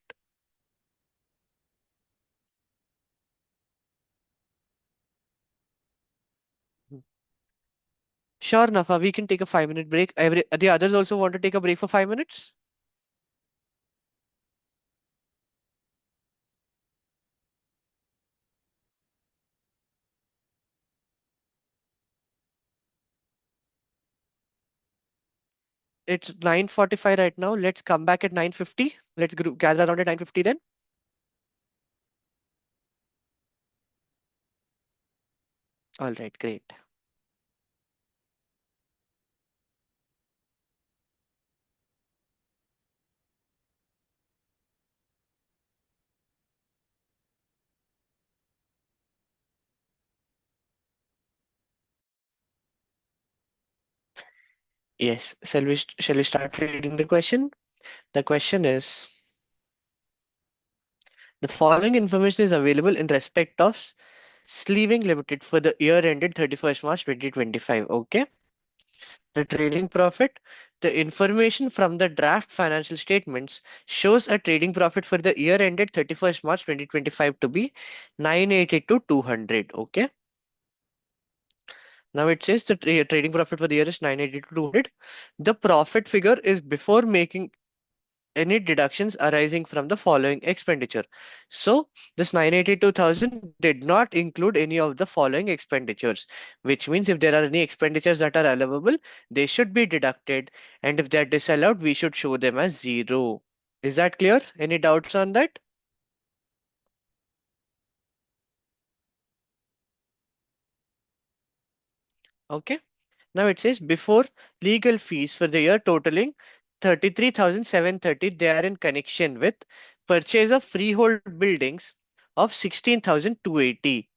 Sure, Nafa, we can take a 5 minute break. The others also want to take a break for 5 minutes. It's 9:45 right now. Let's come back at 9:50. Let's gather around at 9:50 then. All right, great. Yes, shall we start reading the question? The question is, the following information is available in respect of Sleeving Limited for the year ended 31st March 2025. Okay. The trading profit. The information from the draft financial statements shows a trading profit for the year ended 31st March 2025 to be 980 to 200. Okay. Now it says the trading profit for the year is 980 to 200. The profit figure is before making any deductions arising from the following expenditure. So this 982,000 did not include any of the following expenditures, which means if there are any expenditures that are allowable, they should be deducted, and if they're disallowed, we should show them as zero. Is that clear? Any doubts on that? Okay. Now it says before legal fees for the year totaling 33,730, they are in connection with purchase of freehold buildings of 16,280.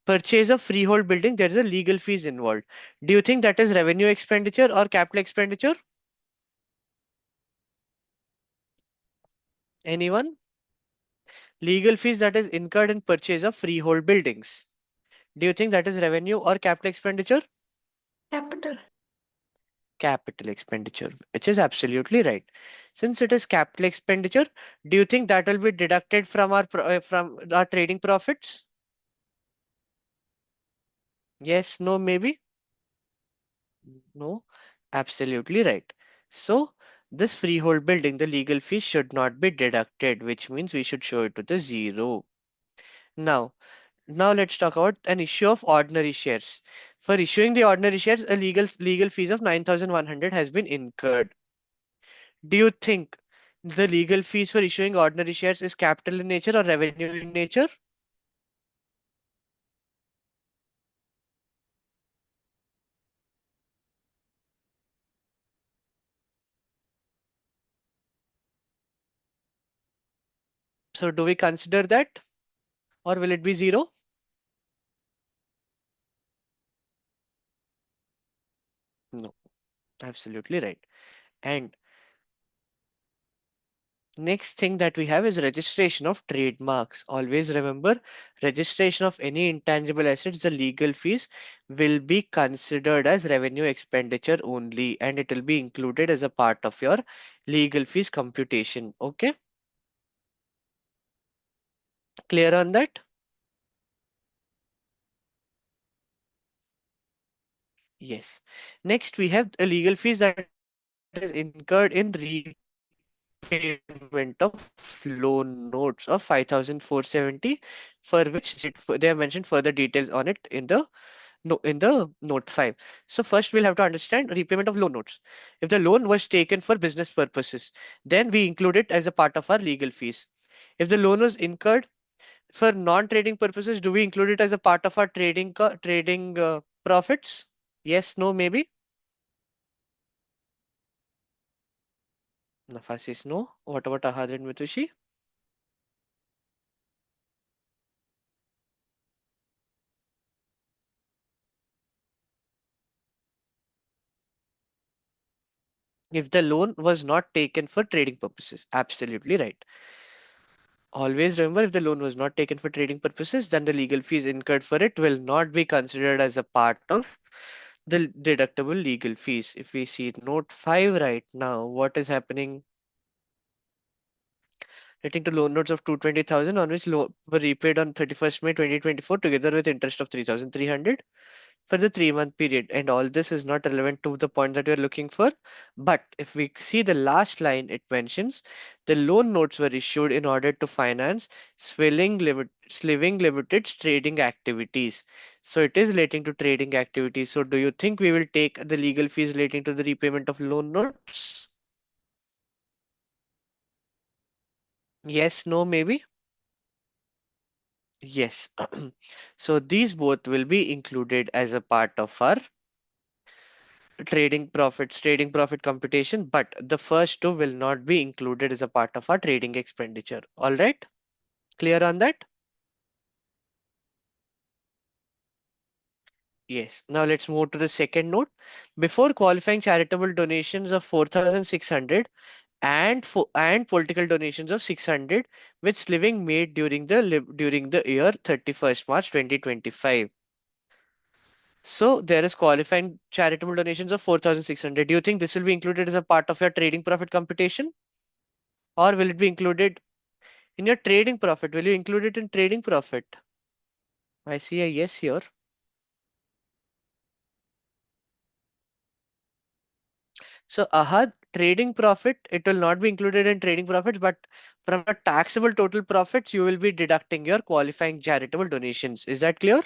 Purchase of freehold building, there is a legal fees involved. Do you think that is revenue expenditure or capital expenditure? Anyone? Legal fees that is incurred in purchase of freehold buildings. Do you think that is revenue or capital expenditure? Capital. Capital expenditure, which is absolutely right. Since it is capital expenditure, do you think that will be deducted from from our trading profits? Yes, no, maybe? No, absolutely right. So this freehold building, the legal fee should not be deducted, which means we should show it to the zero. Now, now let's talk about an issue of ordinary shares. For issuing the ordinary shares, a legal fees of 9,100 has been incurred. Do you think the legal fees for issuing ordinary shares is capital in nature or revenue in nature? So do we consider that, or will it be zero? No, absolutely right. And next thing that we have is registration of trademarks. Always remember, registration of any intangible assets, the legal fees will be considered as revenue expenditure only, and it will be included as a part of your legal fees computation. Okay, clear on that? Yes. Next, we have a legal fees that is incurred in repurchase repayment of loan notes of 5,470, for which they have mentioned further details on it in the no, in the note 5. So first we'll have to understand repayment of loan notes. If the loan was taken for business purposes, then we include it as a part of our legal fees. If the loan was incurred for non-trading purposes, do we include it as a part of our trading profits? Yes, no, maybe. Nafas is no. What about Ahad and Mitushi? If the loan was not taken for trading purposes, absolutely right. Always remember, if the loan was not taken for trading purposes, then the legal fees incurred for it will not be considered as a part of the deductible legal fees. If we see note 5 right now, what is happening? Relating to loan notes of 220,000 on which loan were repaid on 31st May 2024 together with interest of 3,300 for the 3-month period. And all this is not relevant to the point that we are looking for. But if we see the last line, it mentions the loan notes were issued in order to finance Sliving Limited's trading activities. So it is relating to trading activities. So do you think we will take the legal fees relating to the repayment of loan notes? Yes, no, maybe? Yes. So these both will be included as a part of our trading profit computation, but the first two will not be included as a part of our trading expenditure. All right? Clear on that? Yes. Now let's move to the second note. Before qualifying charitable donations of 4,600 and political donations of 600, which living made during the year 31st March 2025. So there is qualifying charitable donations of 4,600. Do you think this will be included as a part of your trading profit computation? Or will it be included in your trading profit? Will you include it in trading profit? I see a yes here. So Ahad, trading profit, it will not be included in trading profits, but from your taxable total profits, you will be deducting your qualifying charitable donations. Is that clear?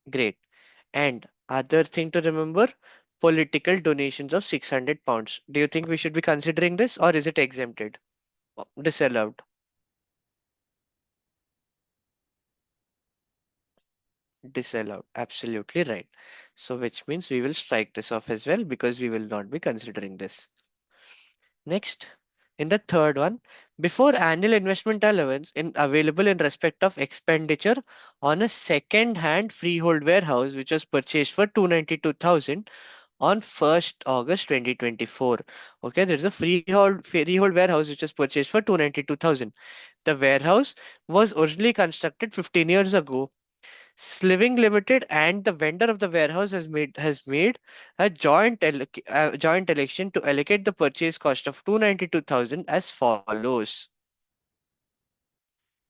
Great. And other thing to remember, political donations of 600 pounds. Do you think we should be considering this or is it exempted? Disallowed. Disallowed. Absolutely right. So which means we will strike this off as well because we will not be considering this. Next, in the third one, before annual investment allowance in available in respect of expenditure on a second-hand freehold warehouse which was purchased for 292,000 on 1st August 2024. Okay, there is a freehold warehouse which was purchased for 292,000. The warehouse was originally constructed 15 years ago. Sliving Limited and the vendor of the warehouse has made a joint election to allocate the purchase cost of 292,000 as follows,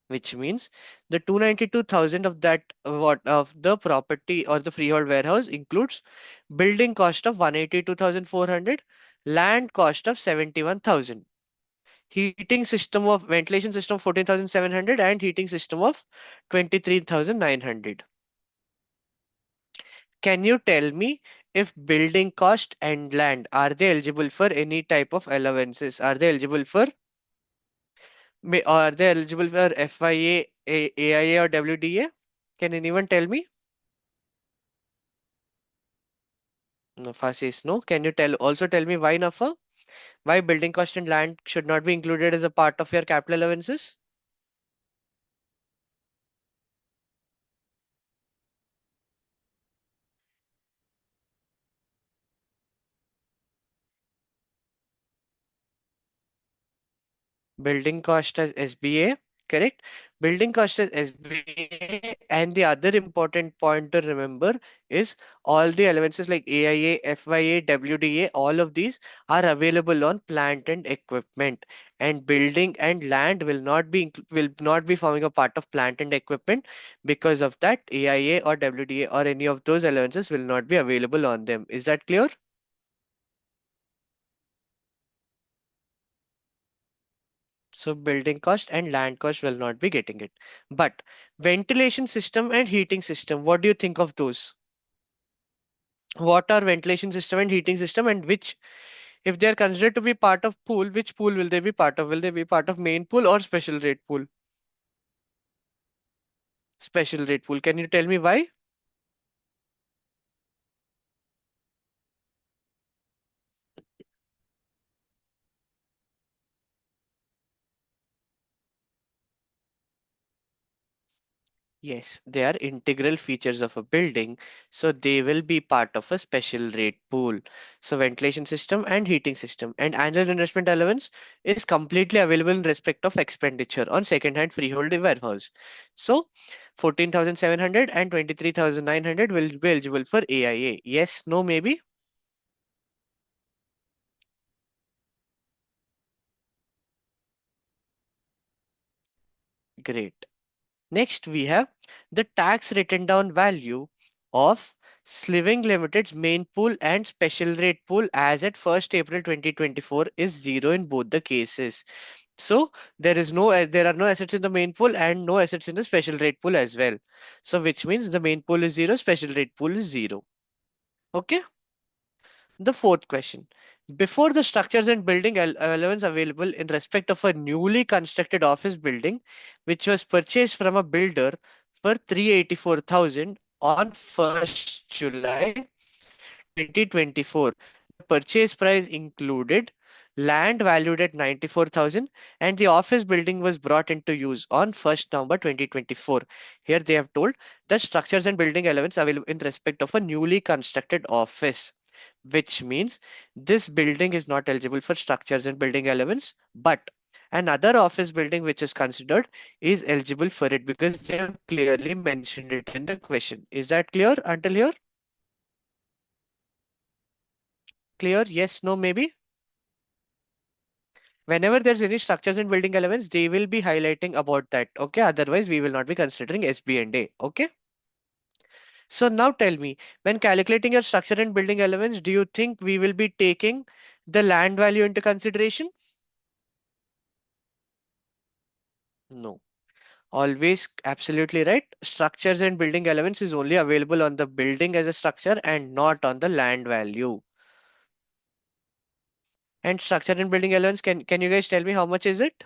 which means the 292,000 of that what of the property or the freehold warehouse includes building cost of 182,400, land cost of 71,000, heating system of ventilation system of 14,700 and heating system of 23,900. Can you tell me if building cost and land are they eligible for any type of allowances? Are they eligible for FIA, AIA or WDA? Can anyone tell me? Nafa says no. Can you tell me why Nafa? Why building cost and land should not be included as a part of your capital allowances? Building cost as SBA, correct? Building cost is SBA, and the other important point to remember is all the allowances like AIA, FYA, WDA, all of these are available on plant and equipment. And building and land will not be forming a part of plant and equipment. Because of that, AIA or WDA or any of those allowances will not be available on them. Is that clear? So building cost and land cost will not be getting it. But ventilation system and heating system, what do you think of those? What are ventilation system and heating system, and which, if they are considered to be part of pool, which pool will they be part of? Will they be part of main pool or special rate pool? Special rate pool. Can you tell me why? Yes, they are integral features of a building, so they will be part of a special rate pool. So ventilation system and heating system and annual investment allowance is completely available in respect of expenditure on second-hand freehold warehouse. So 14,700 and 23,900 will be eligible for AIA. Yes, no, maybe? Great. Next, we have the tax written down value of Sliving Limited's main pool and special rate pool as at 1st April 2024 is zero in both the cases. So there are no assets in the main pool and no assets in the special rate pool as well. So which means the main pool is zero, special rate pool is zero. Okay. The fourth question. Before the structures and building allowance available in respect of a newly constructed office building, which was purchased from a builder for 384,000 on 1st July 2024. The purchase price included land valued at 94,000 and the office building was brought into use on 1st November 2024. Here they have told the structures and building elements available in respect of a newly constructed office, which means this building is not eligible for structures and building elements, but another office building which is considered is eligible for it because they have clearly mentioned it in the question. Is that clear until here? Clear? Yes, no, maybe? Whenever there's any structures and building elements, they will be highlighting about that. Okay. Otherwise, we will not be considering SB and A. Okay. So now tell me, when calculating your structure and building elements, do you think we will be taking the land value into consideration? No. Always absolutely right. Structures and building elements is only available on the building as a structure and not on the land value. And structure and building elements, can you guys tell me how much is it?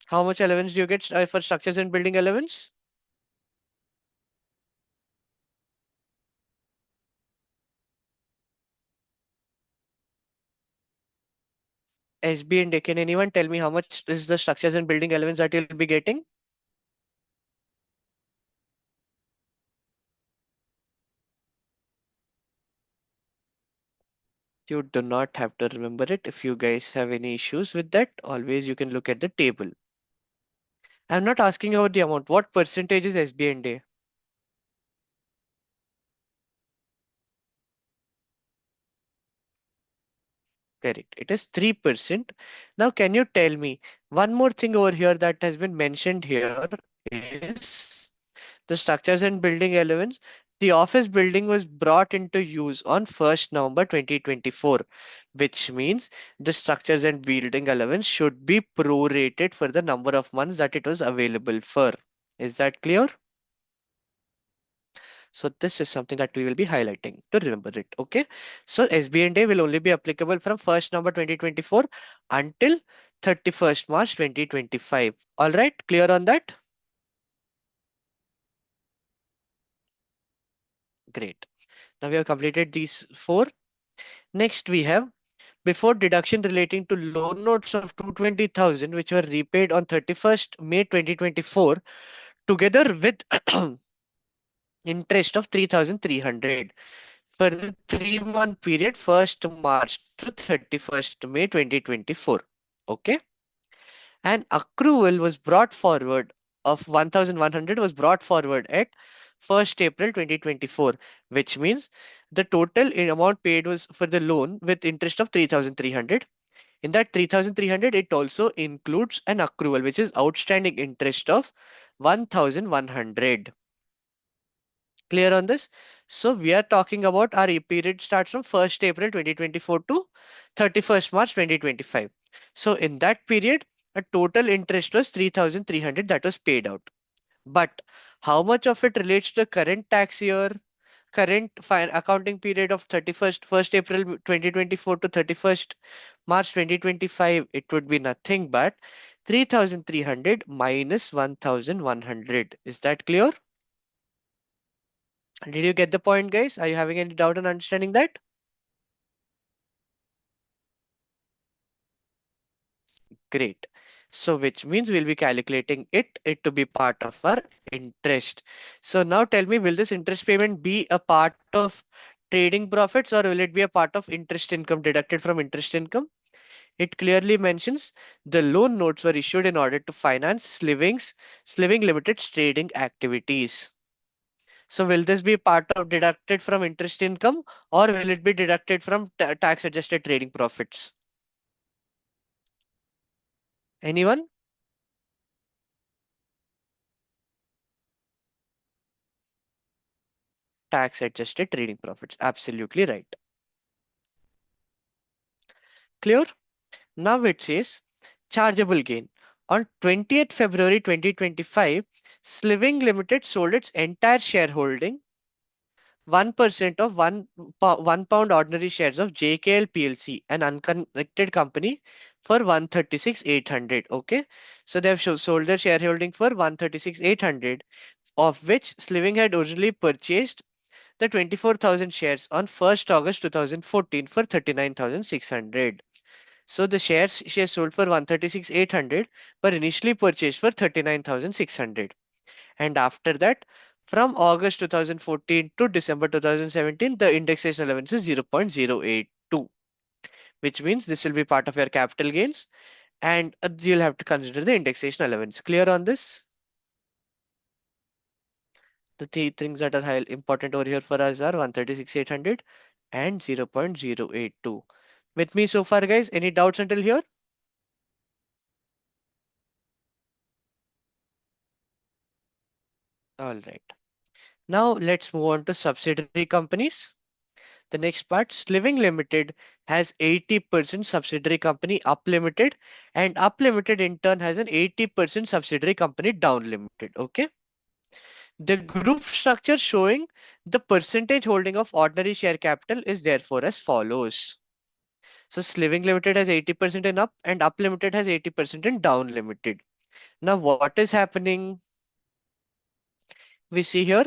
How much allowance do you get for structures and building elements? SB and A. Can anyone tell me how much is the structures and building elements that you'll be getting? You do not have to remember it. If you guys have any issues with that, always you can look at the table. I'm not asking about the amount. What percentage is SB and A? Correct. It is 3%. Now, can you tell me one more thing over here that has been mentioned here is the structures and building elements. The office building was brought into use on 1st November 2024, which means the structures and building elements should be prorated for the number of months that it was available for. Is that clear? So this is something that we will be highlighting to remember it. Okay. So SBND will only be applicable from 1st November 2024 until 31st March 2025. All right. Clear on that? Great. Now we have completed these four. Next we have before deduction relating to loan notes of 220,000 which were repaid on 31st May 2024 together with interest of 3,300 for the 3-month period 1st March to 31st May 2024. Okay. An accrual was brought forward of 1100 was brought forward at 1st April 2024, which means the total amount paid was for the loan with interest of 3300. In that 3300, it also includes an accrual, which is outstanding interest of 1100. Clear on this? So we are talking about our period starts from 1st April 2024 to 31st March 2025. So in that period, a total interest was 3300 that was paid out. But how much of it relates to the current tax year, current accounting period of 1st April 2024 to 31st March 2025? It would be nothing but 3300 minus 1100. Is that clear? Did you get the point, guys? Are you having any doubt on understanding that? Great. So which means we'll be calculating it to be part of our interest. So now tell me, will this interest payment be a part of trading profits or will it be a part of interest income deducted from interest income? It clearly mentions the loan notes were issued in order to finance Sliving Limited's trading activities. So will this be part of deducted from interest income or will it be deducted from tax adjusted trading profits? Anyone? Tax adjusted trading profits. Absolutely right. Clear? Now it says chargeable gain. On 20th February 2025, Sliving Limited sold its entire shareholding, 1% of 1 pound ordinary shares of JKL PLC, an unconnected company, for 136,800. Okay. So they have sold their shareholding for 136,800, of which Sliving had originally purchased the 24,000 shares on 1st August 2014 for 39,600. So the shares she has sold for 136,800 were initially purchased for 39,600. And after that, from August 2014 to December 2017, the indexation allowance is 0.082, which means this will be part of your capital gains and you'll have to consider the indexation allowance. Clear on this? The three things that are important over here for us are 136,800 and 0.082. With me so far, guys? Any doubts until here? All right. Now let's move on to subsidiary companies. The next part, Sliving Limited has 80% subsidiary company Up Limited, and Up Limited in turn has an 80% subsidiary company Down Limited. Okay. The group structure showing the percentage holding of ordinary share capital is therefore as follows. So Sliving Limited has 80% in Up and Up Limited has 80% in Down Limited. Now what is happening? We see here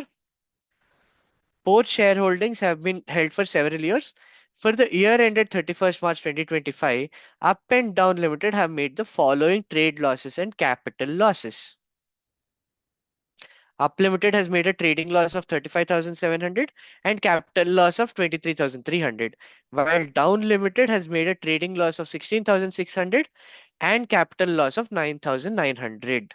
both shareholdings have been held for several years. For the year ended 31st March 2025, Up and Down Limited have made the following trade losses and capital losses. Up Limited has made a trading loss of 35,700 and capital loss of 23,300, while Down Limited has made a trading loss of 16,600 and capital loss of 9,900.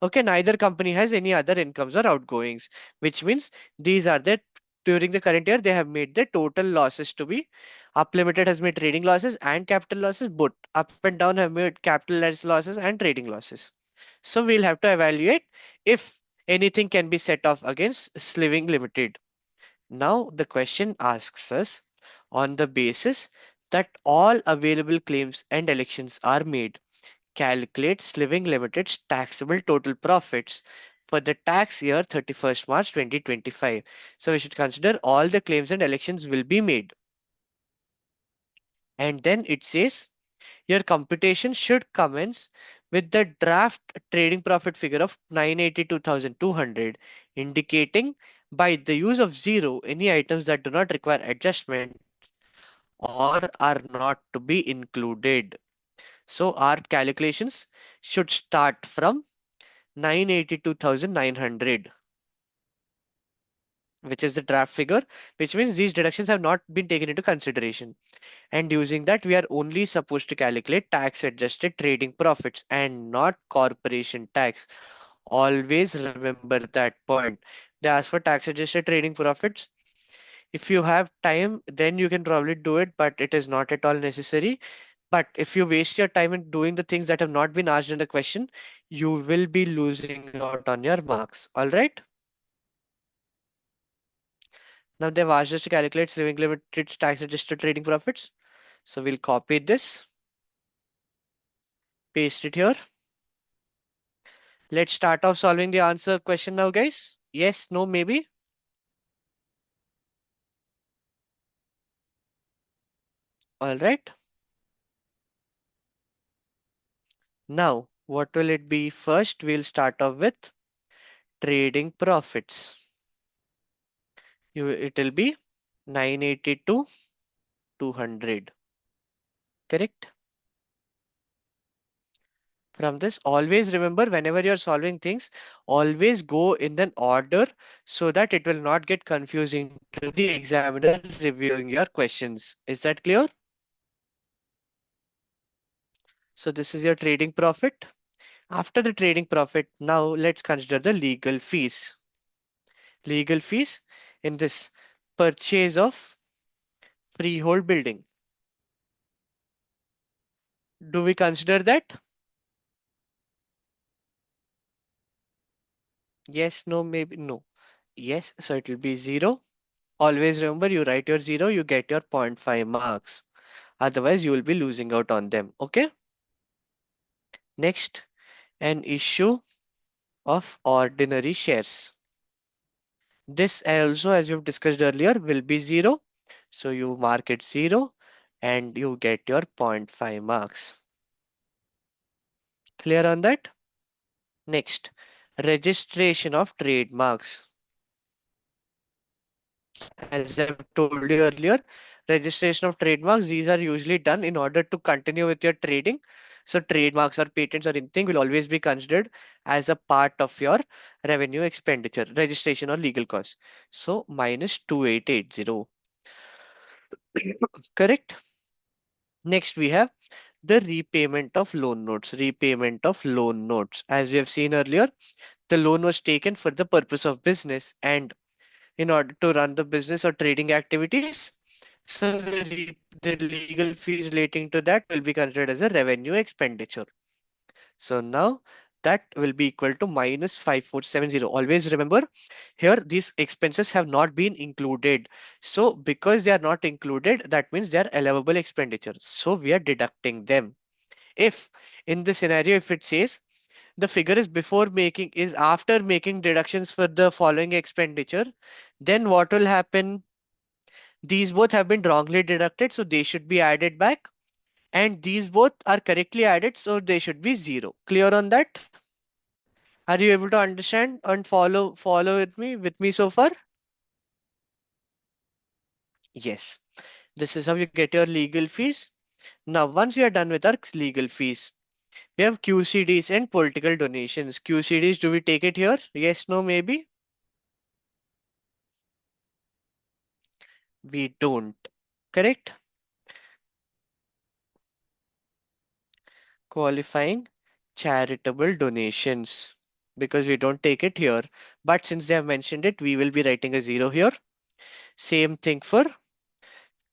Okay, neither company has any other incomes or outgoings, which means these are the during the current year they have made the total losses to be. Up Limited has made trading losses and capital losses, both Up and Down have made capital losses and trading losses. So we'll have to evaluate if anything can be set off against Sliving Limited. Now the question asks us, on the basis that all available claims and elections are made, calculate Sliving Limited's taxable total profits for the tax year 31st March 2025. So we should consider all the claims and elections will be made. And then it says your computation should commence with the draft trading profit figure of 982,200, indicating by the use of zero any items that do not require adjustment or are not to be included. So our calculations should start from 982,900. which is the draft figure, which means these deductions have not been taken into consideration. And using that, we are only supposed to calculate tax adjusted trading profits and not corporation tax. Always remember that point. They ask for tax adjusted trading profits. If you have time, then you can probably do it, but it is not at all necessary. But if you waste your time in doing the things that have not been asked in the question, you will be losing out on your marks. All right. Now they've asked us to calculate Living Limited's tax adjusted trading profits. So we'll copy this, paste it here. Let's start off solving the answer question now, guys. Yes, no, maybe. All right. Now, what will it be? First, we'll start off with trading profits. It'll be 982, 200. Correct? From this, always remember whenever you're solving things, always go in an order so that it will not get confusing to the examiner reviewing your questions. Is that clear? So this is your trading profit. After the trading profit, now let's consider the legal fees. Legal fees in this purchase of freehold building. Do we consider that? Yes, no, maybe no. Yes, so it will be 0. Always remember you write your 0, you get your zero point 0.5 marks. Otherwise, you will be losing out on them. Okay. Next, an issue of ordinary shares. This also, as you've discussed earlier, will be 0. So you mark it 0 and you get your zero point 0.5 marks. Clear on that? Next, registration of trademarks. As I've told you earlier, registration of trademarks, these are usually done in order to continue with your trading. So trademarks or patents or anything will always be considered as a part of your revenue expenditure, registration or legal costs. So minus 2880. Correct. Next, we have the repayment of loan notes. Repayment of loan notes. As we have seen earlier, the loan was taken for the purpose of business and in order to run the business or trading activities. So the legal fees relating to that will be considered as a revenue expenditure. So now that will be equal to minus 5470. Always remember here these expenses have not been included. So because they are not included, that means they are allowable expenditures. So we are deducting them. If in the scenario, if it says the figure is after making deductions for the following expenditure, then what will happen? These both have been wrongly deducted, so they should be added back. And these both are correctly added, so they should be 0. Clear on that? Are you able to understand and follow with me so far? Yes. This is how you get your legal fees. Now, once we are done with our legal fees, we have QCDs and political donations. QCDs, do we take it here? Yes, no, maybe? We don't. Correct? Qualifying charitable donations because we don't take it here. But since they have mentioned it, we will be writing a 0 here. Same thing for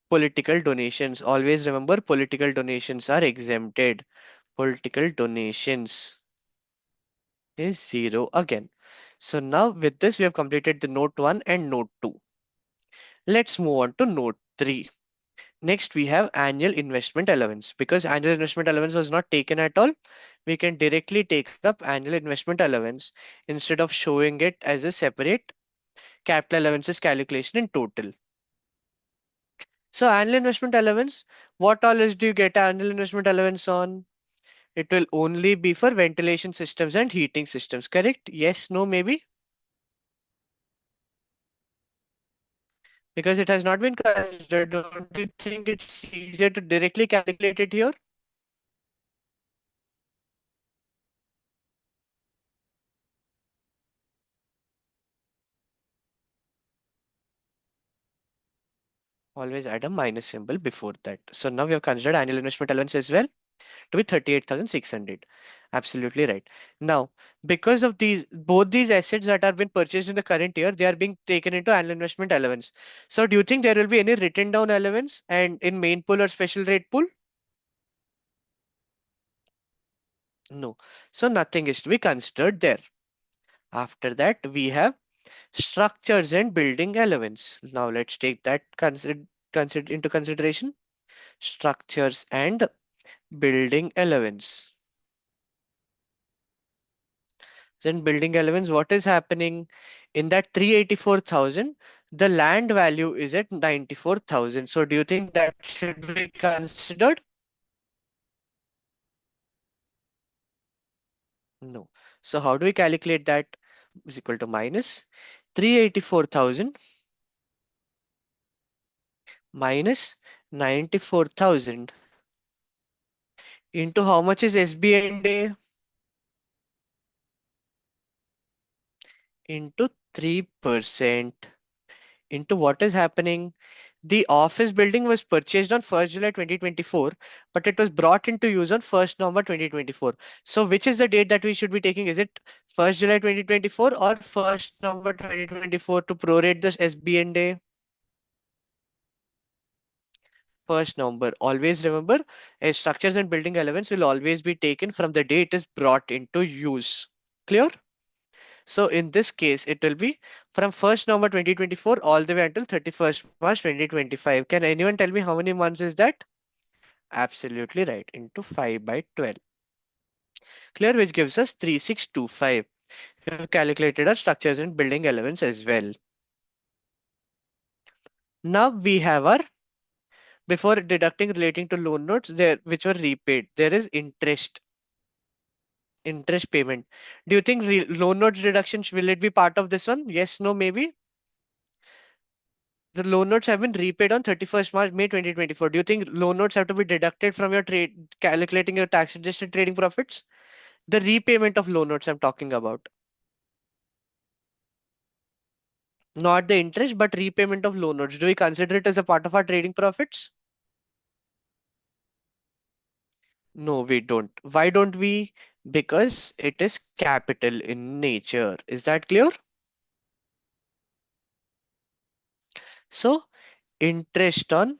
political donations. Always remember political donations are exempted. Political donations is 0 again. So now with this, we have completed the note 1 and note 2. Let's move on to note 3. Next, we have annual investment allowance. Because annual investment allowance was not taken at all, we can directly take up annual investment allowance instead of showing it as a separate capital allowances calculation in total. So annual investment allowance, what all is do you get annual investment allowance on? It will only be for ventilation systems and heating systems, correct? Yes, no, maybe? Because it has not been considered, don't you think it's easier to directly calculate it here? Always add a minus symbol before that. So now we have considered annual investment allowance as well to be 38,600. Absolutely right. Now, because of these, both these assets that have been purchased in the current year, they are being taken into annual investment allowance. So do you think there will be any written down allowance and in main pool or special rate pool? No. So nothing is to be considered there. After that, we have structures and building allowance. Now let's take that consider into consideration. Structures and building allowance. Then building allowance, what is happening? In that 384,000, the land value is at 94,000. So do you think that should be considered? No. So how do we calculate that? Is equal to minus 384,000 minus 94,000 into how much is SB&A into 3% into what is happening. The office building was purchased on 1st July 2024, but it was brought into use on 1st November 2024. So which is the date that we should be taking? Is it 1st July 2024 or 1st November 2024 to prorate this SB&A? 1st November. Always remember, structures and building elements will always be taken from the day it is brought into use. Clear? So in this case, it will be from 1st November 2024 all the way until 31st March 2025. Can anyone tell me how many months is that? Absolutely right, into 5 by 12. Clear, which gives us 3625. We have calculated our structures and building elements as well. Now we have our, before deducting relating to loan notes there which were repaid, there is interest payment. Do you think loan notes deduction will it be part of this one? Yes, no, maybe. The loan notes have been repaid on 31st March, May 2024. Do you think loan notes have to be deducted from your trade, calculating your tax adjusted trading profits? The repayment of loan notes I'm talking about. Not the interest, but repayment of loan notes. Do we consider it as a part of our trading profits? No, we don't. Why don't we? Because it is capital in nature. Is that clear? So interest on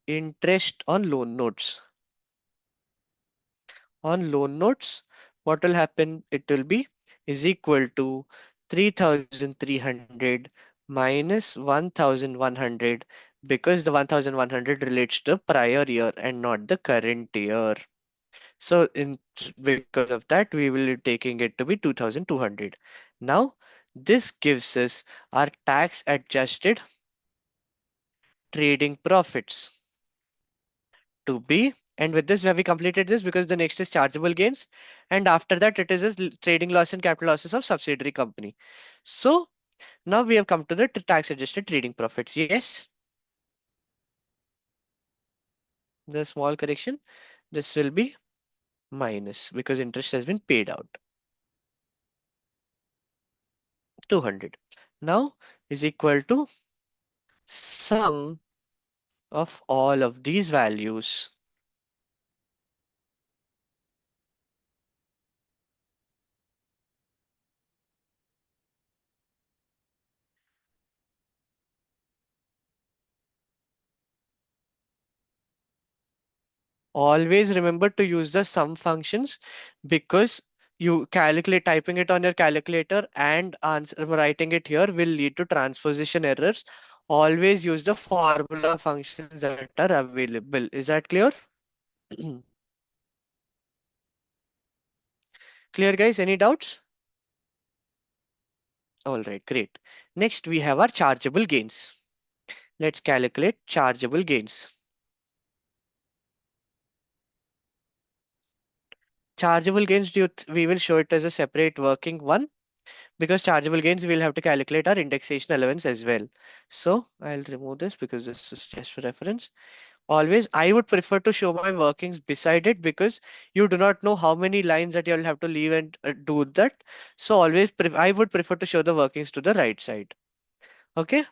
loan notes. On loan notes, what will happen? It will be is equal to 3,300 minus 1,100 because the 1,100 relates to the prior year and not the current year. So because of that, we will be taking it to be 2,200. Now, this gives us our tax adjusted trading profits to be, and with this, have we completed this because the next is chargeable gains, and after that, it is a trading loss and capital losses of subsidiary company. So now we have come to the tax adjusted trading profits. Yes, the small correction, this will be minus because interest has been paid out. 200 now is equal to sum of all of these values. Always remember to use the sum functions because you calculate typing it on your calculator and writing it here will lead to transposition errors. Always use the formula functions that are available. Is that clear? Clear, guys? Any doubts? All right, great. Next, we have our chargeable gains. Let's calculate chargeable gains. Chargeable gains, we will show it as a separate working one because chargeable gains we'll have to calculate our indexation allowance as well. So I'll remove this because this is just for reference. Always, I would prefer to show my workings beside it because you do not know how many lines that you'll have to leave and do that. So always, I would prefer to show the workings to the right side. Okay.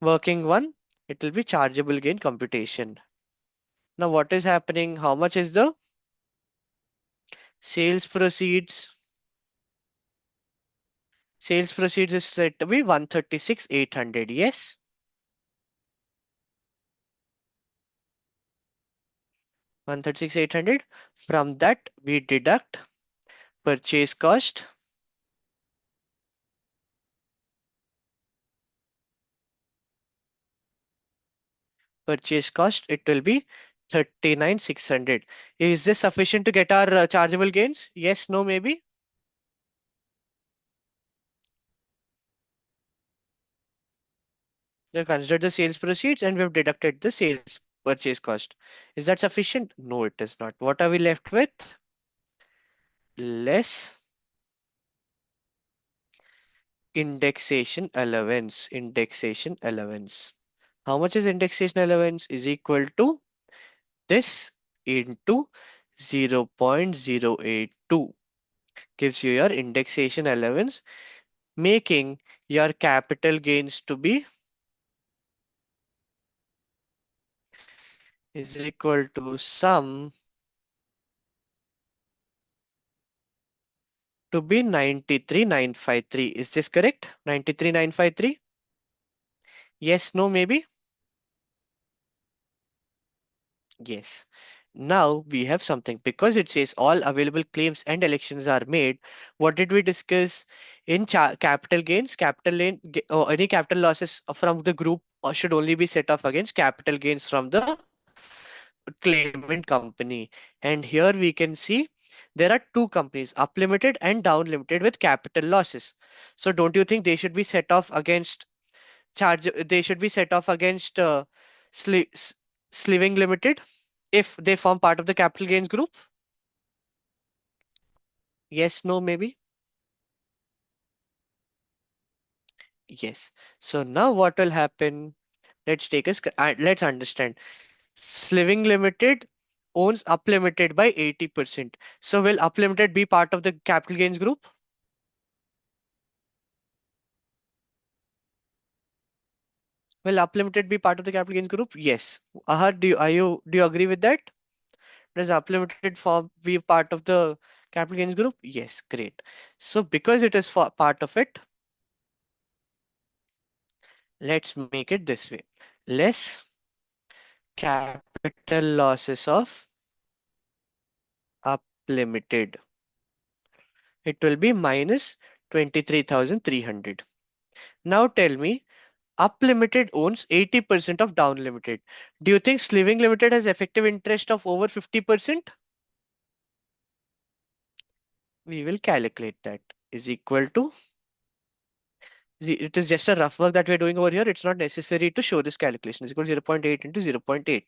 Working one, it will be chargeable gain computation. Now what is happening? How much is the sales proceeds? Sales proceeds is said to be 136,800. Yes. 136,800. From that, we deduct purchase cost. Purchase cost, it will be 39,600. Is this sufficient to get our chargeable gains? Yes, no, maybe. We have considered the sales proceeds and we have deducted the sales purchase cost. Is that sufficient? No, it is not. What are we left with? Less indexation allowance. Indexation allowance. How much is indexation allowance? Is equal to this into 0.082. Gives you your indexation allowance, making your capital gains to be is equal to sum to be 93,953. Is this correct? 93,953? Yes, no, maybe? Yes. Now we have something because it says all available claims and elections are made. What did we discuss in capital gains? Capital gain or any capital losses from the group should only be set off against capital gains from the claimant company. And here we can see there are two companies, up limited and down limited, with capital losses. So don't you think they should be set off against charge? They should be set off against Sliving Limited if they form part of the capital gains group? Yes, no, maybe? Yes. So now what will happen? Let's understand. Sliving Limited owns Up Limited by 80%. So will Up Limited be part of the capital gains group? Will Up Limited be part of the capital gains group? Yes. Do you agree with that? Does Up Limited be part of the capital gains group? Yes, great. So because it is for part of it, let's make it this way. Less capital losses of Up Limited. It will be minus 23,300. Now tell me, Up Limited owns 80% of Down Limited. Do you think Sliving Limited has effective interest of over 50%? We will calculate that is equal to, see, it is just a rough work that we're doing over here. It's not necessary to show this calculation. Is equal to 0.8 into 0.8,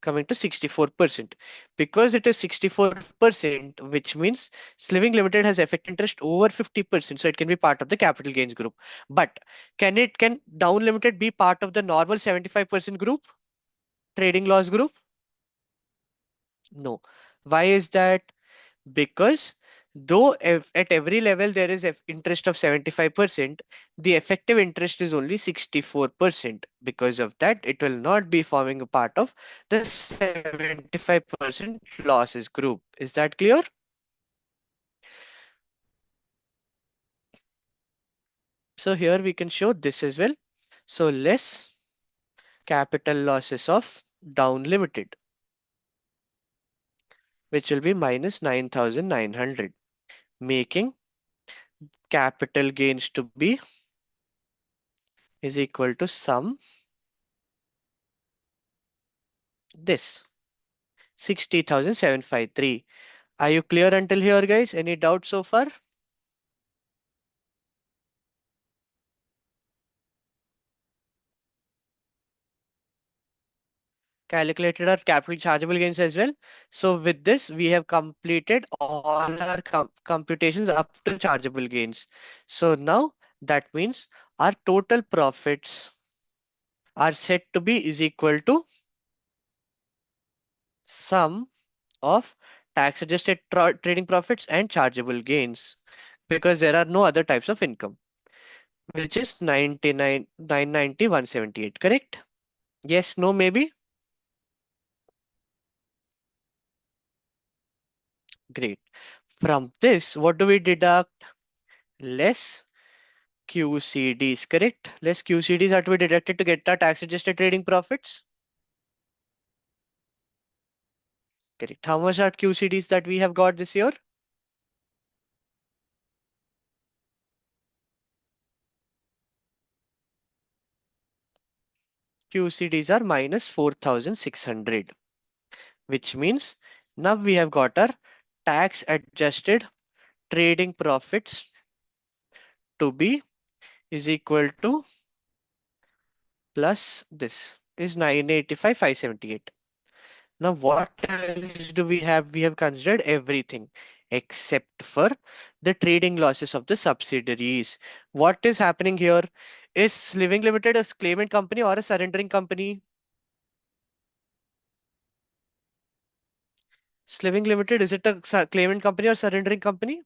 coming to 64%. Because it is 64%, which means Sliving Limited has effective interest over 50%, so it can be part of the capital gains group. But can Down Limited be part of the normal 75% group, trading loss group? No. Why is that? Because though at every level there is interest of 75%, the effective interest is only 64%. Because of that, it will not be forming a part of the 75% losses group. Is that clear? So here we can show this as well. So less capital losses of Down Limited, which will be minus 9,900, making capital gains to be is equal to sum this 60,753. Are you clear until here, guys? Any doubt so far? Calculated our capital chargeable gains as well. So with this, we have completed all our computations up to chargeable gains. So now that means our total profits are set to be is equal to sum of tax adjusted trading profits and chargeable gains, because there are no other types of income. which is 99, 990, 178, correct? Yes, no, maybe? Great. From this, what do we deduct? Less QCDs, correct? Less QCDs are to be deducted to get our tax adjusted trading profits. Correct. How much are QCDs that we have got this year? QCDs are minus 4,600, which means now we have got our tax adjusted trading profits to be is equal to plus this is 985, 578. Now, what else do we have? We have considered everything except for the trading losses of the subsidiaries. What is happening here? Is Living Limited a claimant company or a surrendering company? Living Limited, is it a claimant company or surrendering company?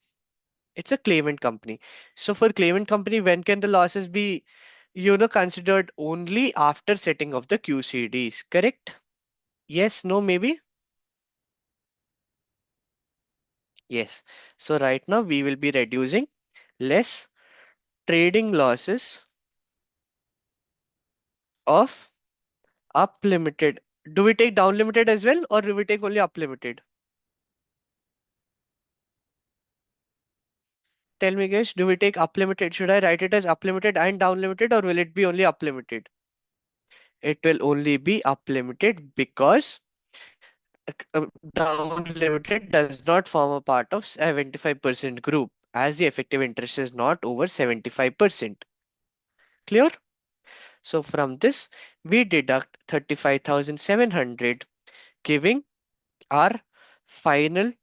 It's a claimant company. So for claimant company, when can the losses be, considered only after setting of the QCDs, correct? Yes, no, maybe? Yes. So right now we will be reducing less trading losses of up limited. Do we take down limited as well, or do we take only up limited? Tell me guys, do we take up limited? Should I write it as up limited and down limited, or will it be only up limited? It will only be up limited because down limited does not form a part of 75% group as the effective interest is not over 75%. Clear? So from this, we deduct 35,700, giving our final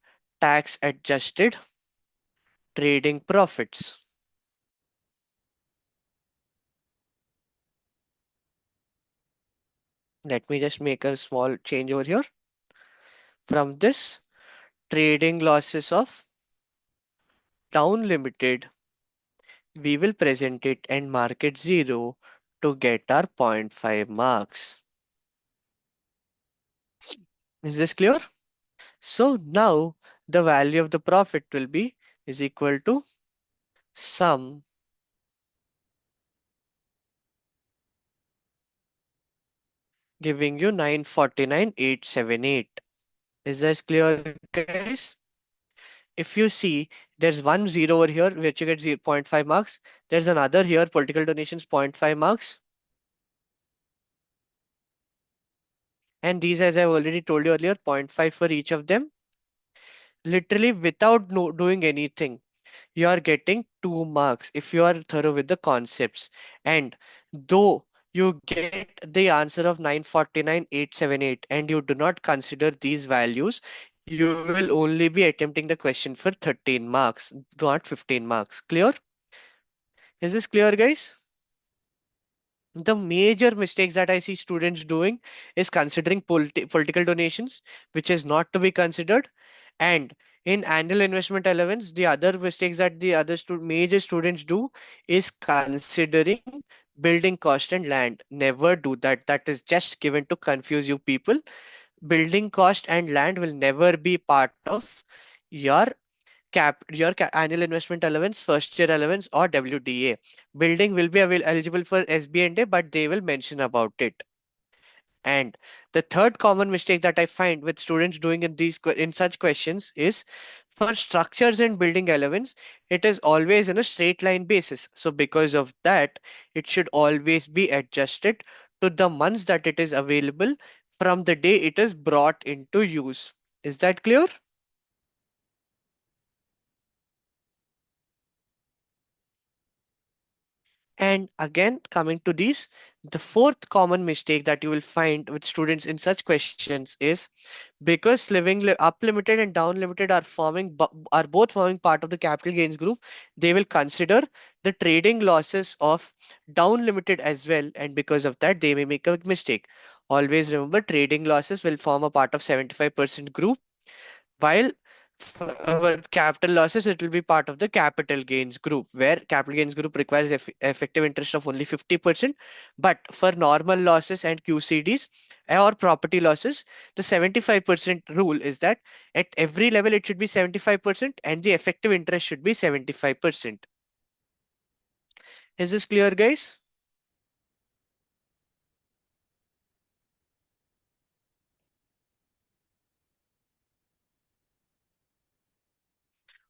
tax adjusted trading profits. Let me just make a small change over here. From this, trading losses of down limited, we will present it and mark it 0 to get our zero point 0.5 marks. Is this clear? So now the value of the profit will be is equal to sum giving you 949,878. Is this clear, guys? If you see, there's one zero over here, which you get 0 0.5 marks. There's another here, political donations, 0.5 marks. And these, as I've already told you earlier, zero point 0.5 for each of them. Literally, without doing anything, you are getting 2 marks if you are thorough with the concepts. And though you get the answer of 949,878 and you do not consider these values, you will only be attempting the question for 13 marks, not 15 marks. Clear? Is this clear, guys? The major mistakes that I see students doing is considering political donations, which is not to be considered. And in annual investment allowance, the other mistakes that the other major students do is considering building cost and land. Never do that. That is just given to confuse you people. Building cost and land will never be part of your annual investment allowance, first year allowance, or WDA. Building will be eligible for SB&A, but they will mention about it. And the third common mistake that I find with students doing in such questions is for structures and building allowance, it is always in a straight line basis. So because of that, it should always be adjusted to the months that it is available from the day it is brought into use. Is that clear? And again, coming to these, the fourth common mistake that you will find with students in such questions is because up limited and down limited are both forming part of the capital gains group, they will consider the trading losses of down limited as well, and because of that, they may make a mistake. Always remember, trading losses will form a part of 75% group, while With capital losses, it will be part of the capital gains group, where capital gains group requires effective interest of only 50%. But for normal losses and QCDs or property losses, the 75% rule is that at every level it should be 75% and the effective interest should be 75%. Is this clear, guys?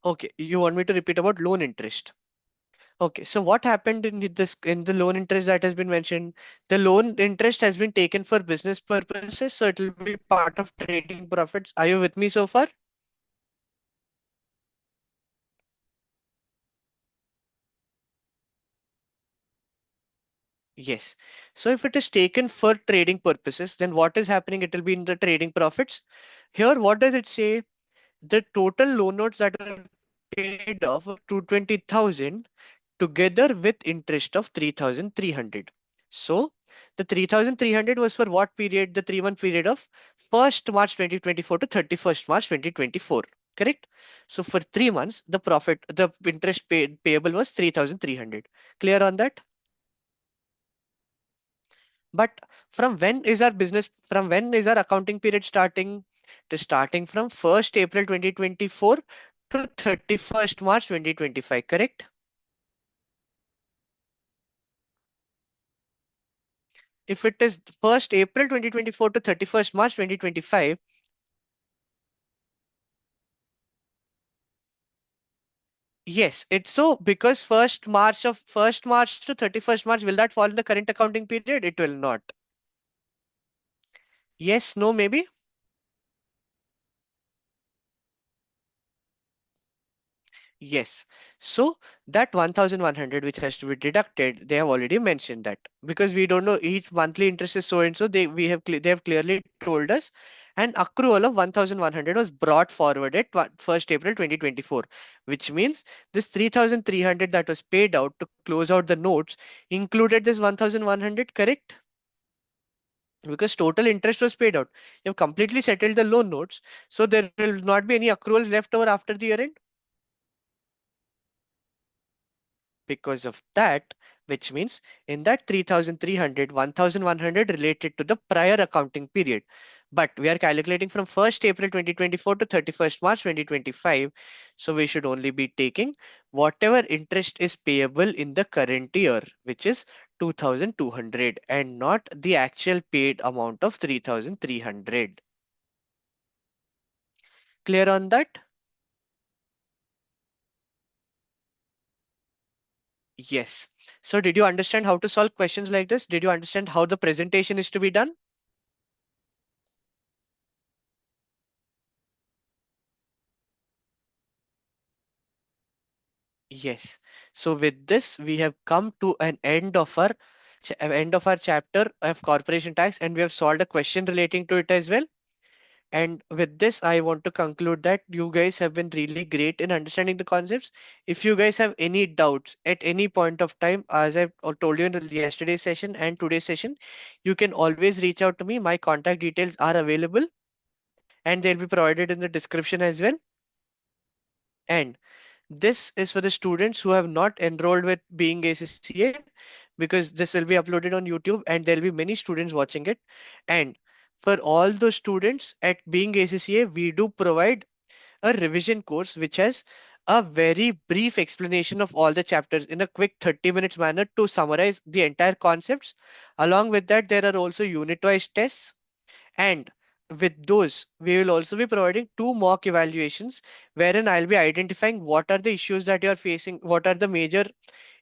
Okay, you want me to repeat about loan interest? Okay, so what happened in in the loan interest that has been mentioned? The loan interest has been taken for business purposes, so it will be part of trading profits. Are you with me so far? Yes. So if it is taken for trading purposes, then what is happening? It will be in the trading profits. Here, what does it say? The total loan notes that are paid off of 220,000 together with interest of 3,300. So the 3,300 was for what period? The 3-month period of 1st March 2024 to 31st March 2024. Correct? So for 3 months, the interest payable was 3,300. Clear on that? But from when is our accounting period starting? It is starting from 1st April 2024 to 31st March 2025. Correct? If it is 1st April 2024 to 31st March 2025, yes, it's so because 1st March to 31st March, will that fall in the current accounting period? It will not. Yes, no, maybe. Yes. So that 1,100 which has to be deducted, they have already mentioned that because we don't know each monthly interest is so and so. They have clearly told us an accrual of 1,100 was brought forward at 1st April 2024, which means this 3,300 that was paid out to close out the notes included this 1,100, correct? Because total interest was paid out. You have completely settled the loan notes, so there will not be any accruals left over after the year end. Because of that, which means in that 3,300, 1,100 related to the prior accounting period. But we are calculating from 1st April 2024 to 31st March 2025. So we should only be taking whatever interest is payable in the current year, which is 2,200 and not the actual paid amount of 3,300. Clear on that? Yes. So did you understand how to solve questions like this? Did you understand how the presentation is to be done? Yes. So with this, we have come to an end of our chapter of corporation tax, and we have solved a question relating to it as well. And with this, I want to conclude that you guys have been really great in understanding the concepts. If you guys have any doubts at any point of time, as I told you in the yesterday's session and today's session, you can always reach out to me. My contact details are available and they'll be provided in the description as well. And this is for the students who have not enrolled with Being ACCA because this will be uploaded on YouTube and there'll be many students watching it. And for all the students at Being ACCA, we do provide a revision course which has a very brief explanation of all the chapters in a quick 30 minutes manner to summarize the entire concepts. Along with that, there are also unit-wise tests, and with those, we will also be providing two mock evaluations wherein I'll be identifying what are the issues that you're facing, what are the major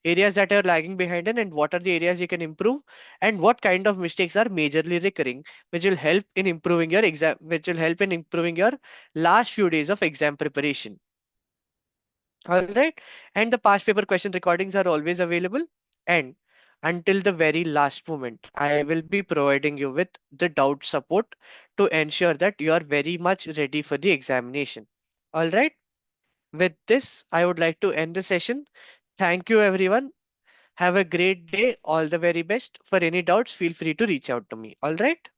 areas that are lagging behind in, and what are the areas you can improve, and what kind of mistakes are majorly recurring, which will help in improving your exam, which will help in improving your last few days of exam preparation. All right. And the past paper question recordings are always available. And until the very last moment, I will be providing you with the doubt support to ensure that you are very much ready for the examination. All right. With this, I would like to end the session. Thank you, everyone. Have a great day. All the very best. For any doubts, feel free to reach out to me. All right.